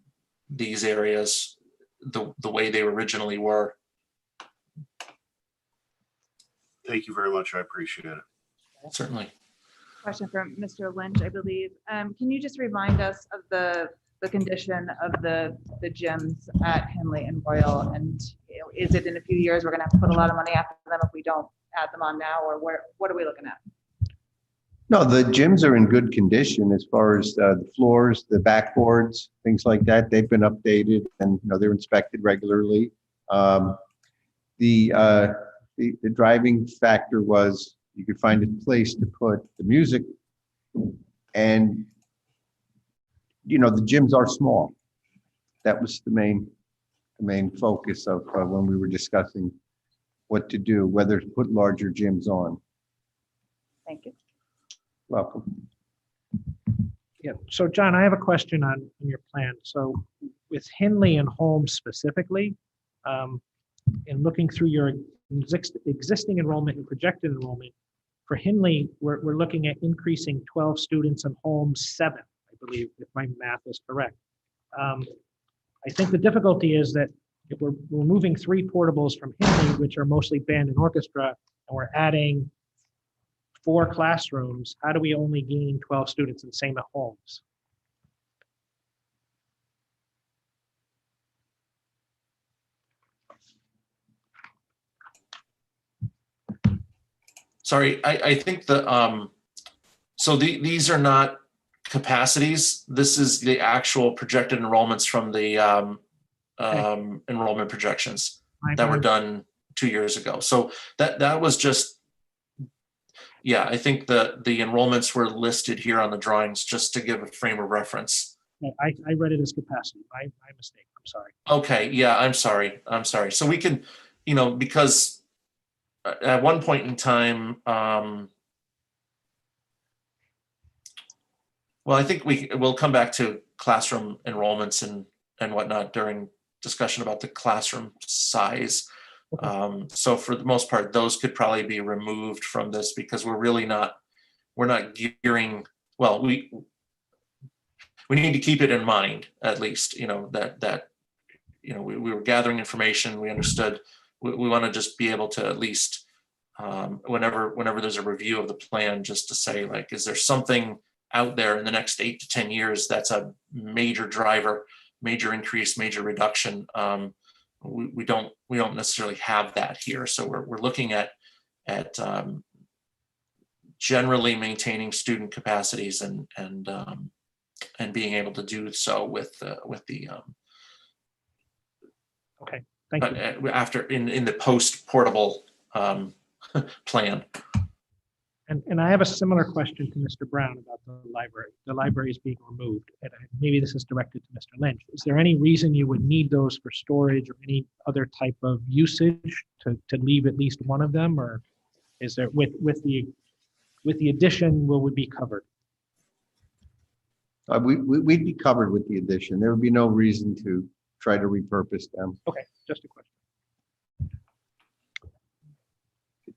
these areas, the way they originally were. Thank you very much. I appreciate it. Certainly. Question from Mr. Lynch, I believe. Can you just remind us of the condition of the gyms at Hindley and Royal? And is it in a few years we're going to have to put a lot of money after them if we don't add them on now, or what are we looking at? No, the gyms are in good condition as far as the floors, the backboards, things like that. They've been updated and they're inspected regularly. The driving factor was you could find a place to put the music, and the gyms are small. That was the main focus of when we were discussing what to do, whether to put larger gyms on. Thank you. Welcome. Yeah, so John, I have a question on your plan. So with Hindley and Holmes specifically, in looking through your existing enrollment and projected enrollment, for Hindley, we're looking at increasing 12 students and Holmes 7, I believe, if my math is correct. I think the difficulty is that if we're removing 3 portables from Hindley, which are mostly band and orchestra, and we're adding 4 classrooms, how do we only gain 12 students, and same at Holmes? Sorry, I think these are not capacities. This is the actual projected enrollments from the enrollment projections that were done 2 years ago. So that was just, yeah, I think the enrollments were listed here on the drawings just to give a frame of reference. I read it as capacity. My mistake. I'm sorry. Okay, yeah, I'm sorry. So we can, because at one point in time, well, I think we'll come back to classroom enrollments and whatnot during discussion about the classroom size. So for the most part, those could probably be removed from this because we're not gearing, well, we need to keep it in mind, at least, that we were gathering information, we understood. We want to just be able to at least, whenever there's a review of the plan, just to say, like, is there something out there in the next 8 to 10 years that's a major driver, major increase, major reduction? We don't necessarily have that here. So we're looking at generally maintaining student capacities and being able to do so with the Okay, thank you. after in the post portable plan. And I have a similar question to Mr. Brown about the library. The library is being removed, and maybe this is directed to Mr. Lynch. Is there any reason you would need those for storage or any other type of usage to leave at least one of them, or is there with the addition will we be covered? We'd be covered with the addition. There would be no reason to try to repurpose them. Okay, just a question.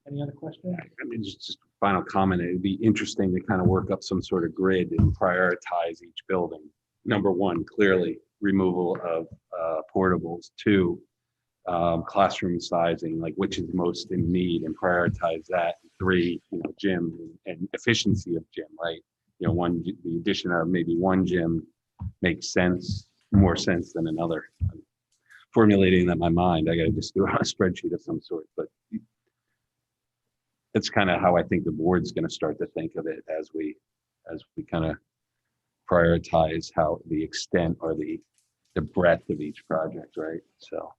Any other questions? I mean, just a final comment. It'd be interesting to kind of work up some sort of grid and prioritize each building. Number one, clearly removal of portables. Two, classroom sizing, like which is most in need, and prioritize that. Three, gym and efficiency of gym, right? The addition of maybe one gym makes more sense than another. I'm formulating that in my mind. I got to just do it on a spreadsheet of some sort, but that's kind of how I think the board's going to start to think of it as we kind of prioritize how the extent or the breadth of each project, right? So.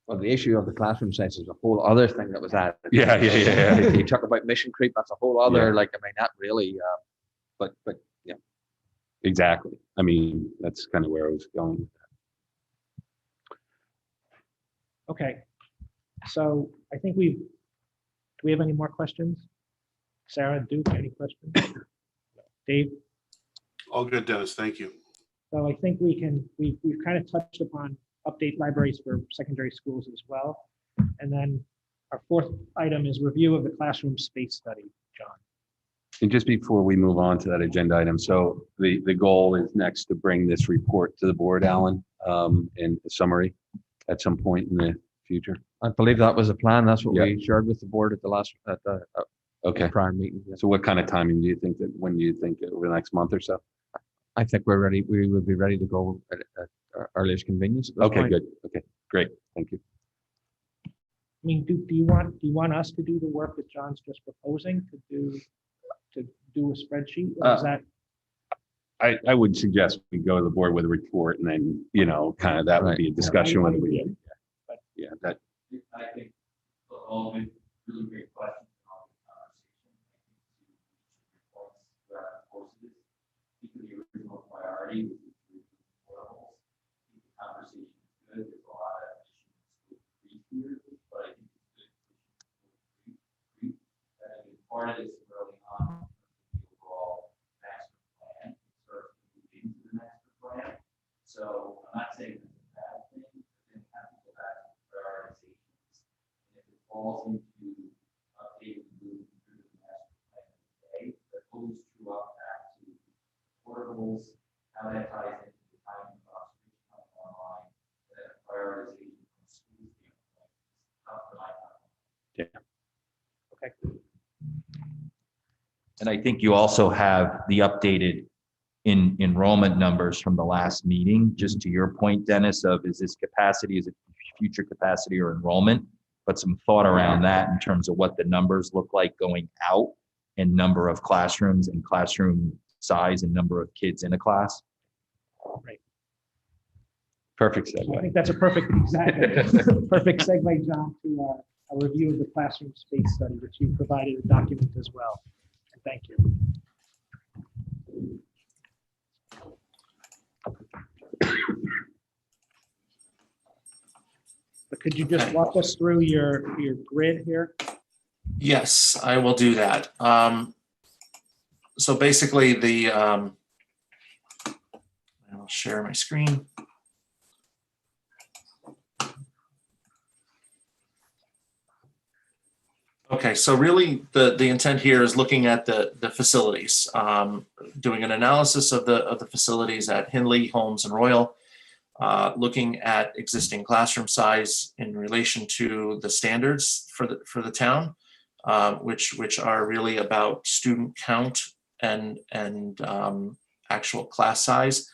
Well, the issue of the classroom size is a whole other thing that was added. Yeah. You talk about mission creep, that's a whole other, not really, but yeah. Exactly. I mean, that's kind of where I was going with that. Okay. So I think do we have any more questions? Sarah, Duke, any questions? Dave? All good, Dennis. Thank you. So I think we've kind of touched upon update libraries for secondary schools as well. And then our fourth item is review of the classroom space study, John. And just before we move on to that agenda item, so the goal is next to bring this report to the board, Alan, in a summary at some point in the future. I believe that was a plan. That's what Yeah. we shared with the board at the Okay. prior meeting. Yeah. So what kind of timing do you think when do you think over the next month or so? I think we're ready. We would be ready to go at our earliest convenience. At this Okay, point. good. Okay, great. Thank you. I mean, do you want us to do the work that John's just proposing to do a spreadsheet? Or is that I would suggest we go to the board with a report and then, kind of that would be a discussion whether we, yeah, that. I think all good, really great questions on the conversation. Points throughout the course of this. I think the original priority was to remove portables. I think the conversation is good. There's a lot of issues here, but I think it's good. I think part of this early on, the overall master plan, sort of move into the master plan. So I'm not saying it's a bad thing, but then have to go back to prioritizations. And if it falls into updating and moving through the master plan today, that goes true up back to portables, how that ties into the timing of observation coming online, and then a prioritization from a school standpoint. Tough for my time. okay? And I think you also have the updated enrollment numbers from the last meeting, just to your point, Dennis, of is this capacity, is it future capacity or enrollment? But some thought around that in terms of what the numbers look like going out and number of classrooms and classroom size and number of kids in a class. Right. Perfect I segue. think that's a perfect segue, John, to a review of the classroom space study, which you provided a document as well. And thank you. But could you just walk us through your grid here? Yes, I will do that. So basically I'll share my screen. Okay, so really the intent here is looking at the facilities, doing an analysis of the facilities at Hindley, Holmes, and Royal, looking at existing classroom size in relation to the standards for the town, which are really about student count and actual class size,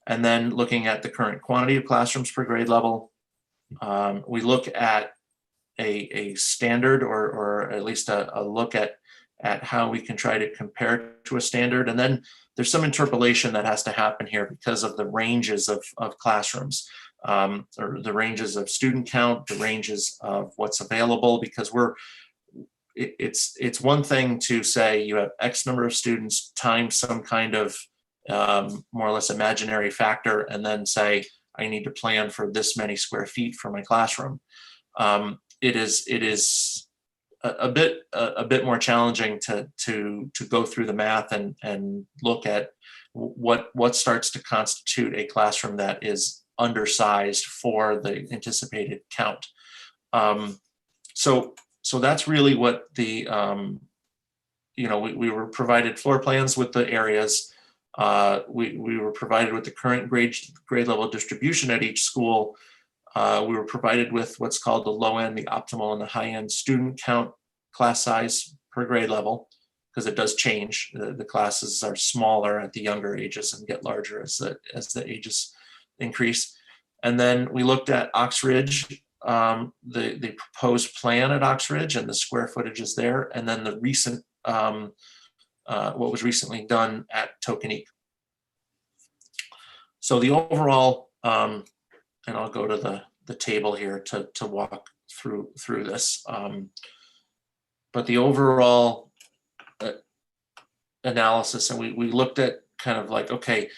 and then looking at the current quantity of classrooms per grade level. We look at a standard or at least a look at how we can try to compare it to a standard. And then there's some interpolation that has to happen here because of the ranges of classrooms, or the ranges of student count, the ranges of what's available, because it's one thing to say you have X number of students times some kind of more or less imaginary factor, and then say, I need to plan for this many square feet for my classroom. It is a bit more challenging to go through the math and look at what starts to constitute a classroom that is undersized for the anticipated count. So that's really what the, we were provided floor plans with the areas. We were provided with the current grade level distribution at each school. We were provided with what's called the low end, the optimal, and the high end student count, class size per grade level, because it does change. The classes are smaller at the younger ages and get larger as the ages increase. And then we looked at Oxridge, the proposed plan at Oxridge and the square footage is there, and then the recent what was recently done at Tokenique. So the overall, and I'll go to the table here to walk through this. But the overall analysis, and we looked at kind of like, okay,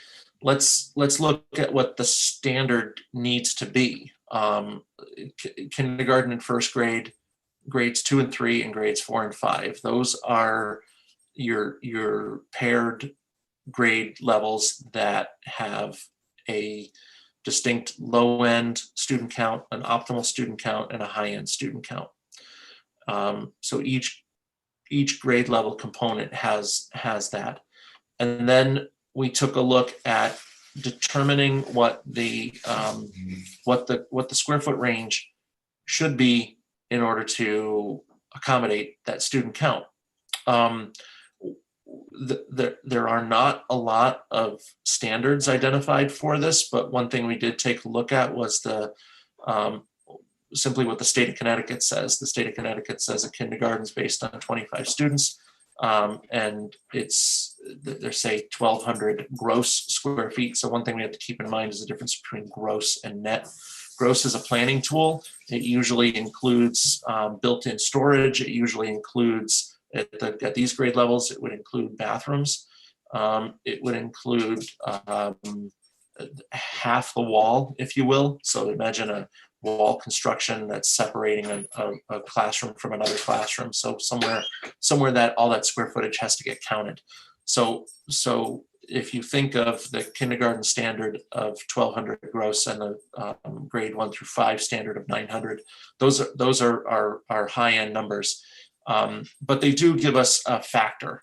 let's look at what the standard needs to be. Kindergarten and first grade, grades 2 and 3, and grades 4 and 5. Those are your paired grade levels that have a distinct low end student count, an optimal student count, and a high end student count. So each grade level component has that. And then we took a look at determining what the square foot range should be in order to accommodate that student count. There are not a lot of standards identified for this, but one thing we did take a look at was simply what the state of Connecticut says. The state of Connecticut says a kindergarten is based on 25 students, and they're say 1,200 gross square feet. So one thing we have to keep in mind is the difference between gross and net. Gross is a planning tool. It usually includes built-in storage. It usually includes, at these grade levels, it would include bathrooms. It would include half the wall, if you will. So imagine a wall construction that's separating a classroom from another classroom. So somewhere that all that square footage has to get counted. So if you think of the kindergarten standard of 1,200 gross and the grade 1 through 5 standard of 900, those are high end numbers. But they do give us a factor.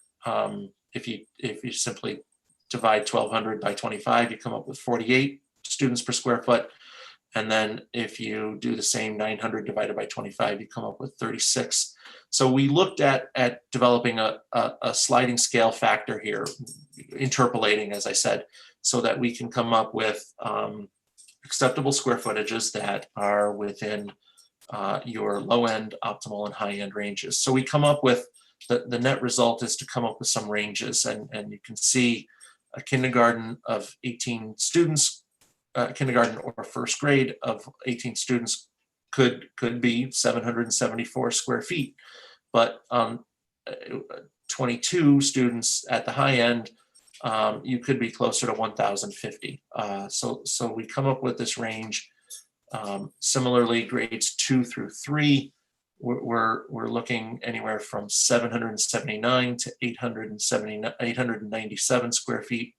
If you simply divide 1,200 by 25, you come up with 48 students per square foot. And then if you do the same 900 divided by 25, you come up with 36. So we looked at developing a sliding scale factor here, interpolating, as I said, so that we can come up with acceptable square footages that are within your low end, optimal, and high end ranges. So we come up with, the net result is to come up with some ranges, and you can see a kindergarten of 18 students, kindergarten or first grade of 18 students could be 774 square feet, but 22 students at the high end, you could be closer to 1,050. So we come up with this range. Similarly, grades 2 through 3, we're looking anywhere from 779 to 897 square feet.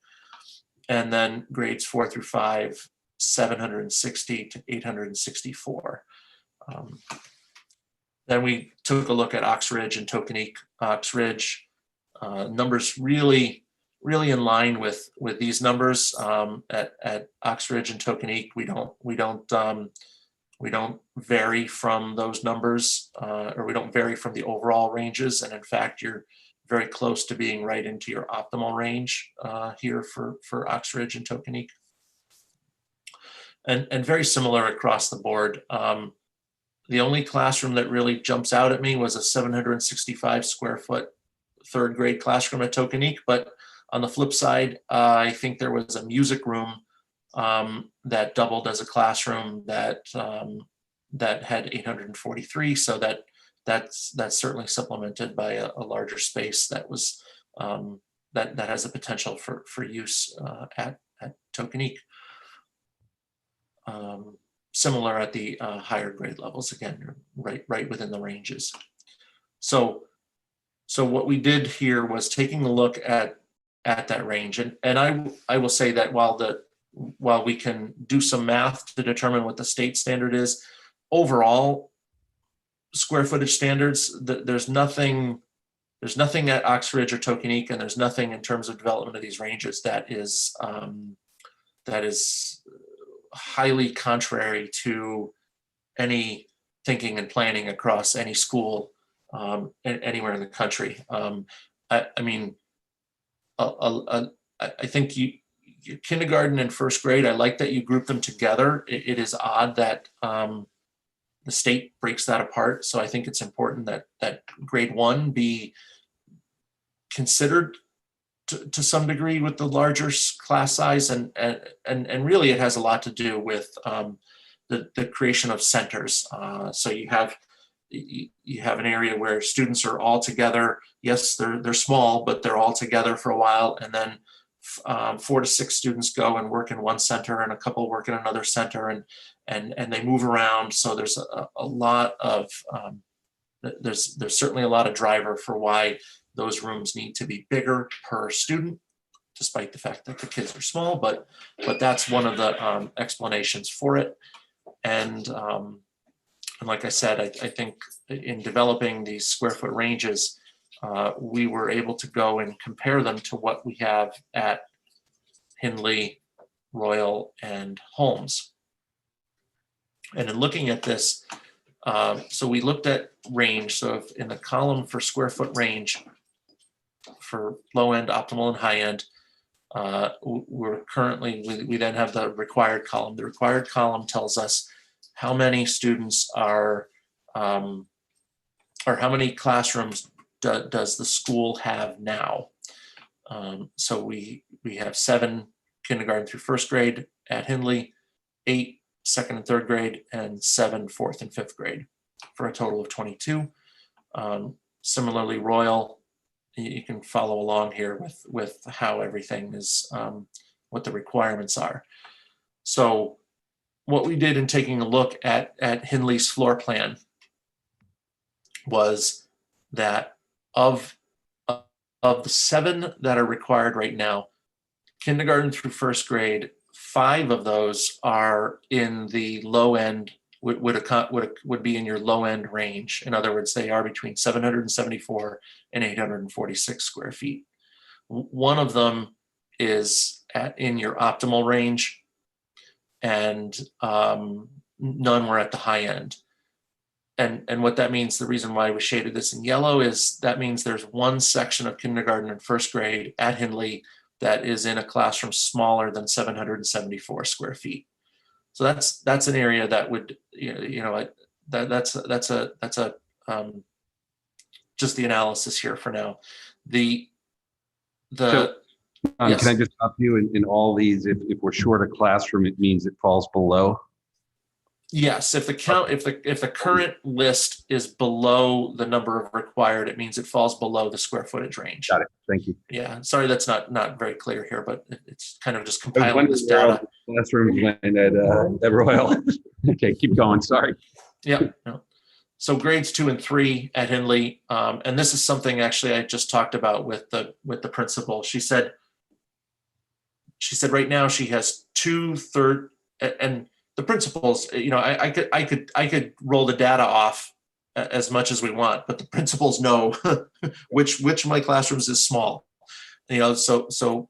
And then grades 4 through 5, 760 to 864. Then we took a look at Oxridge and Tokenique. Oxridge numbers really in line with these numbers. At Oxridge and Tokenique, we don't vary from those numbers, or we don't vary from the overall ranges. And in fact, you're very close to being right into your optimal range here for Oxridge and Tokenique. And very similar across the board. The only classroom that really jumps out at me was a 765 square foot third grade classroom at Tokenique. But on the flip side, I think there was a music room that doubled as a classroom that had 843. So that's certainly supplemented by a larger space that was that has the potential for use at Tokenique. Similar at the higher grade levels, again, right within the ranges. So what we did here was taking a look at that range, and I will say that while we can do some math to determine what the state standard is, overall square footage standards, there's nothing at Oxbridge or Tokenique, and there's nothing in terms of development of these ranges that is highly contrary to any thinking and planning across any school anywhere in the country. I mean, I think your kindergarten and first grade, I like that you group them together. It is odd that the state breaks that apart. So I think it's important that grade 1 be considered to some degree with the larger class size, and really it has a lot to do with the creation of centers. So you have an area where students are all together. Yes, they're small, but they're all together for a while, and then 4 to 6 students go and work in one center, and a couple work in another center, and they move around. So there's a lot of there's certainly a lot of driver for why those rooms need to be bigger per student, despite the fact that the kids are small. But that's one of the explanations for it. And like I said, I think in developing these square foot ranges, we were able to go and compare them to what we have at Hindley, Royal, and Holmes. And in looking at this, so we looked at range. So if in the column for square foot range for low end, optimal, and high end, we're currently, we then have the required column. The required column tells us how many students are, or how many classrooms does the school have now. So we have 7 kindergarten through first grade at Hindley, 8 second and third grade, and 7 fourth and fifth grade, for a total of 22. Similarly, Royal, you can follow along here with how everything is, what the requirements are. So what we did in taking a look at Hindley's floor plan was that of the 7 that are required right now, kindergarten through first grade, 5 of those are in the low end, would be in your low end range. In other words, they are between 774 and 846 square feet. One of them is in your optimal range, and none were at the high end. And what that means, the reason why we shaded this in yellow, is that means there's one section of kindergarten and first grade at Hindley that is in a classroom smaller than 774 square feet. So that's an area that would, that's just the analysis here for now. Can I just stop you in all these? If we're short a classroom, it means it falls below. Yes, if the current list is below the number of required, it means it falls below the square footage range. Got it. Thank you. Yeah, sorry, that's not very clear here, but it's kind of just compiling this data. Classrooms went at Royal. Okay, keep going. Sorry. Yeah. No. So grades 2 and 3 at Hindley, and this is something actually I just talked about with the principal. She said right now she has 2/3, and the principals, I could roll the data off as much as we want, but the principals know which of my classrooms is small. So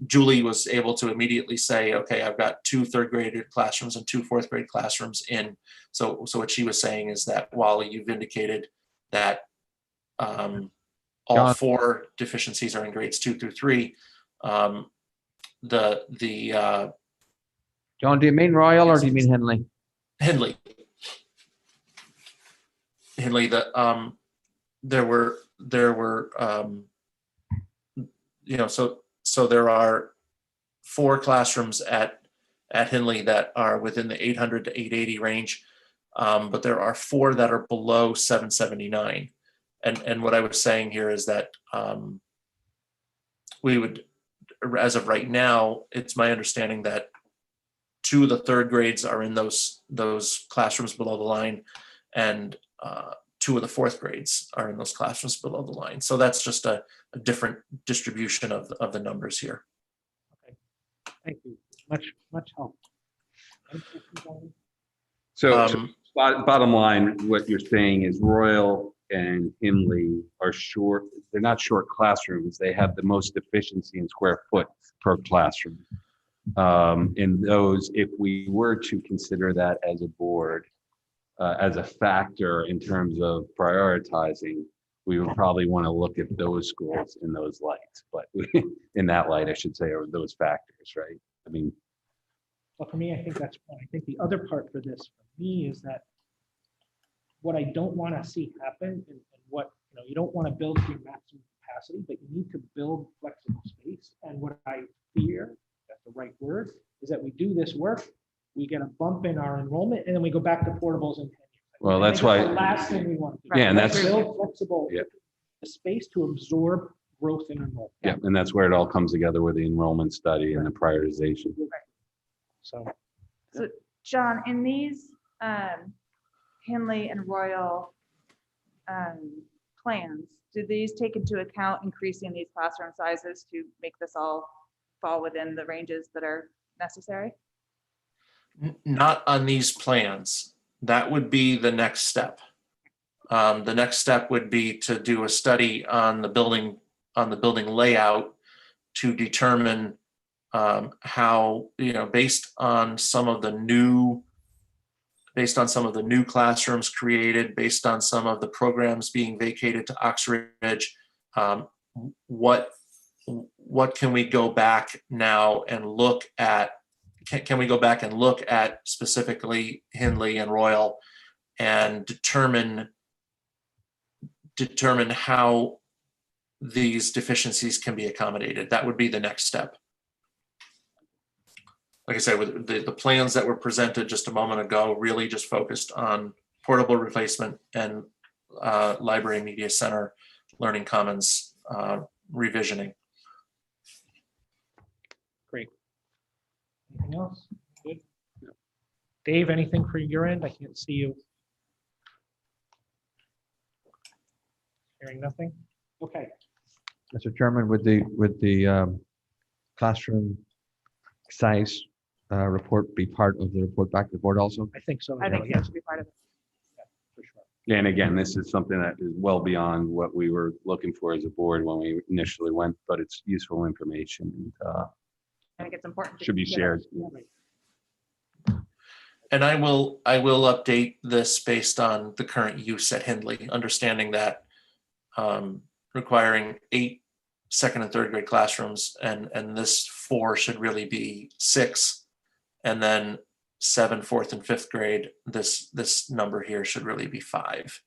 Julie was able to immediately say, okay, I've got 2 third grade classrooms and 2 fourth grade classrooms in. So what she was saying is that, Wally, you've indicated that all John. 4 deficiencies are in grades 2 through 3. John, do you mean Royal or do you mean Hindley? Hindley, there were so there are 4 classrooms at Hindley that are within the 800 to 880 range, but there are 4 that are below 779. And what I was saying here is that we would, as of right now, it's my understanding that 2 of the third grades are in those classrooms below the line, and 2 of the fourth grades are in those classrooms below the line. So that's just a different distribution of the numbers here. Okay. Thank you. Much help. So Bottom line, what you're saying is Royal and Hindley are short, they're not short classrooms. They have the most efficiency in square foot per classroom. In those, if we were to consider that as a board, as a factor in terms of prioritizing, we would probably want to look at those schools in those lights, but in that light, I should say, or those factors, right? I mean, Well, for me, I think that's one. I think the other part for this, for me, is that what I don't want to see happen, and what, you don't want to build to your maximum capacity, but you need to build flexible space. And what I fear, that's the right word, is that we do this work, we get a bump in our enrollment, and then we go back to portables in 10 years. well, I that's think why, the last thing we want to do. Yeah, and Let's that's- build flexible Yep. space to absorb growth in enrollment. yeah, and that's where it all comes together with the enrollment study and the prioritization. So So, John, in these Hindley and Royal plans, do these take into account increasing these classroom sizes to make this all fall within the ranges that are necessary? Not on these plans. That would be the next step. The next step would be to do a study on the building layout to determine how, based on some of the new classrooms created, based on some of the programs being vacated to Oxbridge, what can we go back now and look at? Can we go back and look at specifically Hindley and Royal and determine how these deficiencies can be accommodated? That would be the next step. Like I said, with the plans that were presented just a moment ago, really just focused on portable replacement and library media center, learning commons revisioning. great. Anything else? Good. Dave, anything for your end? I can't see you. Hearing nothing? Okay. Mr. Chairman, would the classroom size report be part of the report back to the board also? I think so. I think yeah, that should be part of it. for sure. Yeah, and again, this is something that is well beyond what we were looking for as a board when we initially went, but it's useful information and I think it's important. to should be consider. shared. And I will update this based on the current use at Hindley, understanding that requiring 8 second and third grade classrooms, and this 4 should really be 6, and then 7 fourth and fifth grade. This number here should really be 5,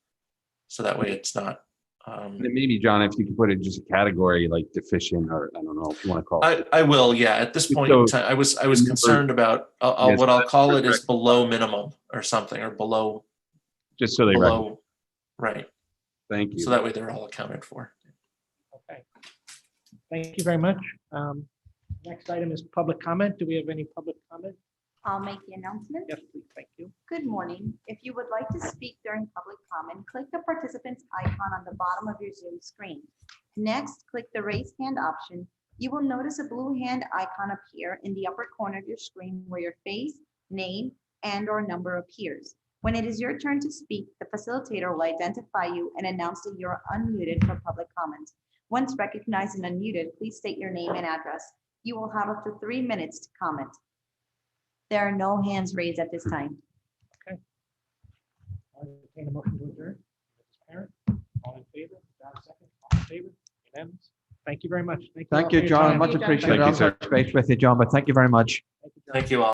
so that way it's not. And then maybe, John, if you could put it just a category like deficient, or I don't know if you want to call it. I will, yeah. At this point in time, I was concerned about Yes, what I'll that's call it is correct. below minimum or something, or below Just so they recognize. below, right? Thank you. So that way they're all accounted for. Okay. Thank you very much. Next item is public comment. Do we have any public comment? I'll make the announcement. Yes, please. Thank you. Good morning. If you would like to speak during public comment, click the participants icon on the bottom of your Zoom screen. Next, click the raise hand option. You will notice a blue hand icon appear in the upper corner of your screen where your face, name, and/or number appears. When it is your turn to speak, the facilitator will identify you and announce that you're unmuted for public comment. Once recognized and unmuted, please state your name and address. You will have up to 3 minutes to comment. There are no hands raised at this time. I'll entertain a motion to adjourn. Mrs. Parent, all in favor? John, second. All in favor? Unanimous. Thank you very much. Thank all you, for your John. time. Much Thank you, John. appreciated. Thank you, I'll sir. touch base with you, John, but thank you very much. Thank you, John. Thank you all.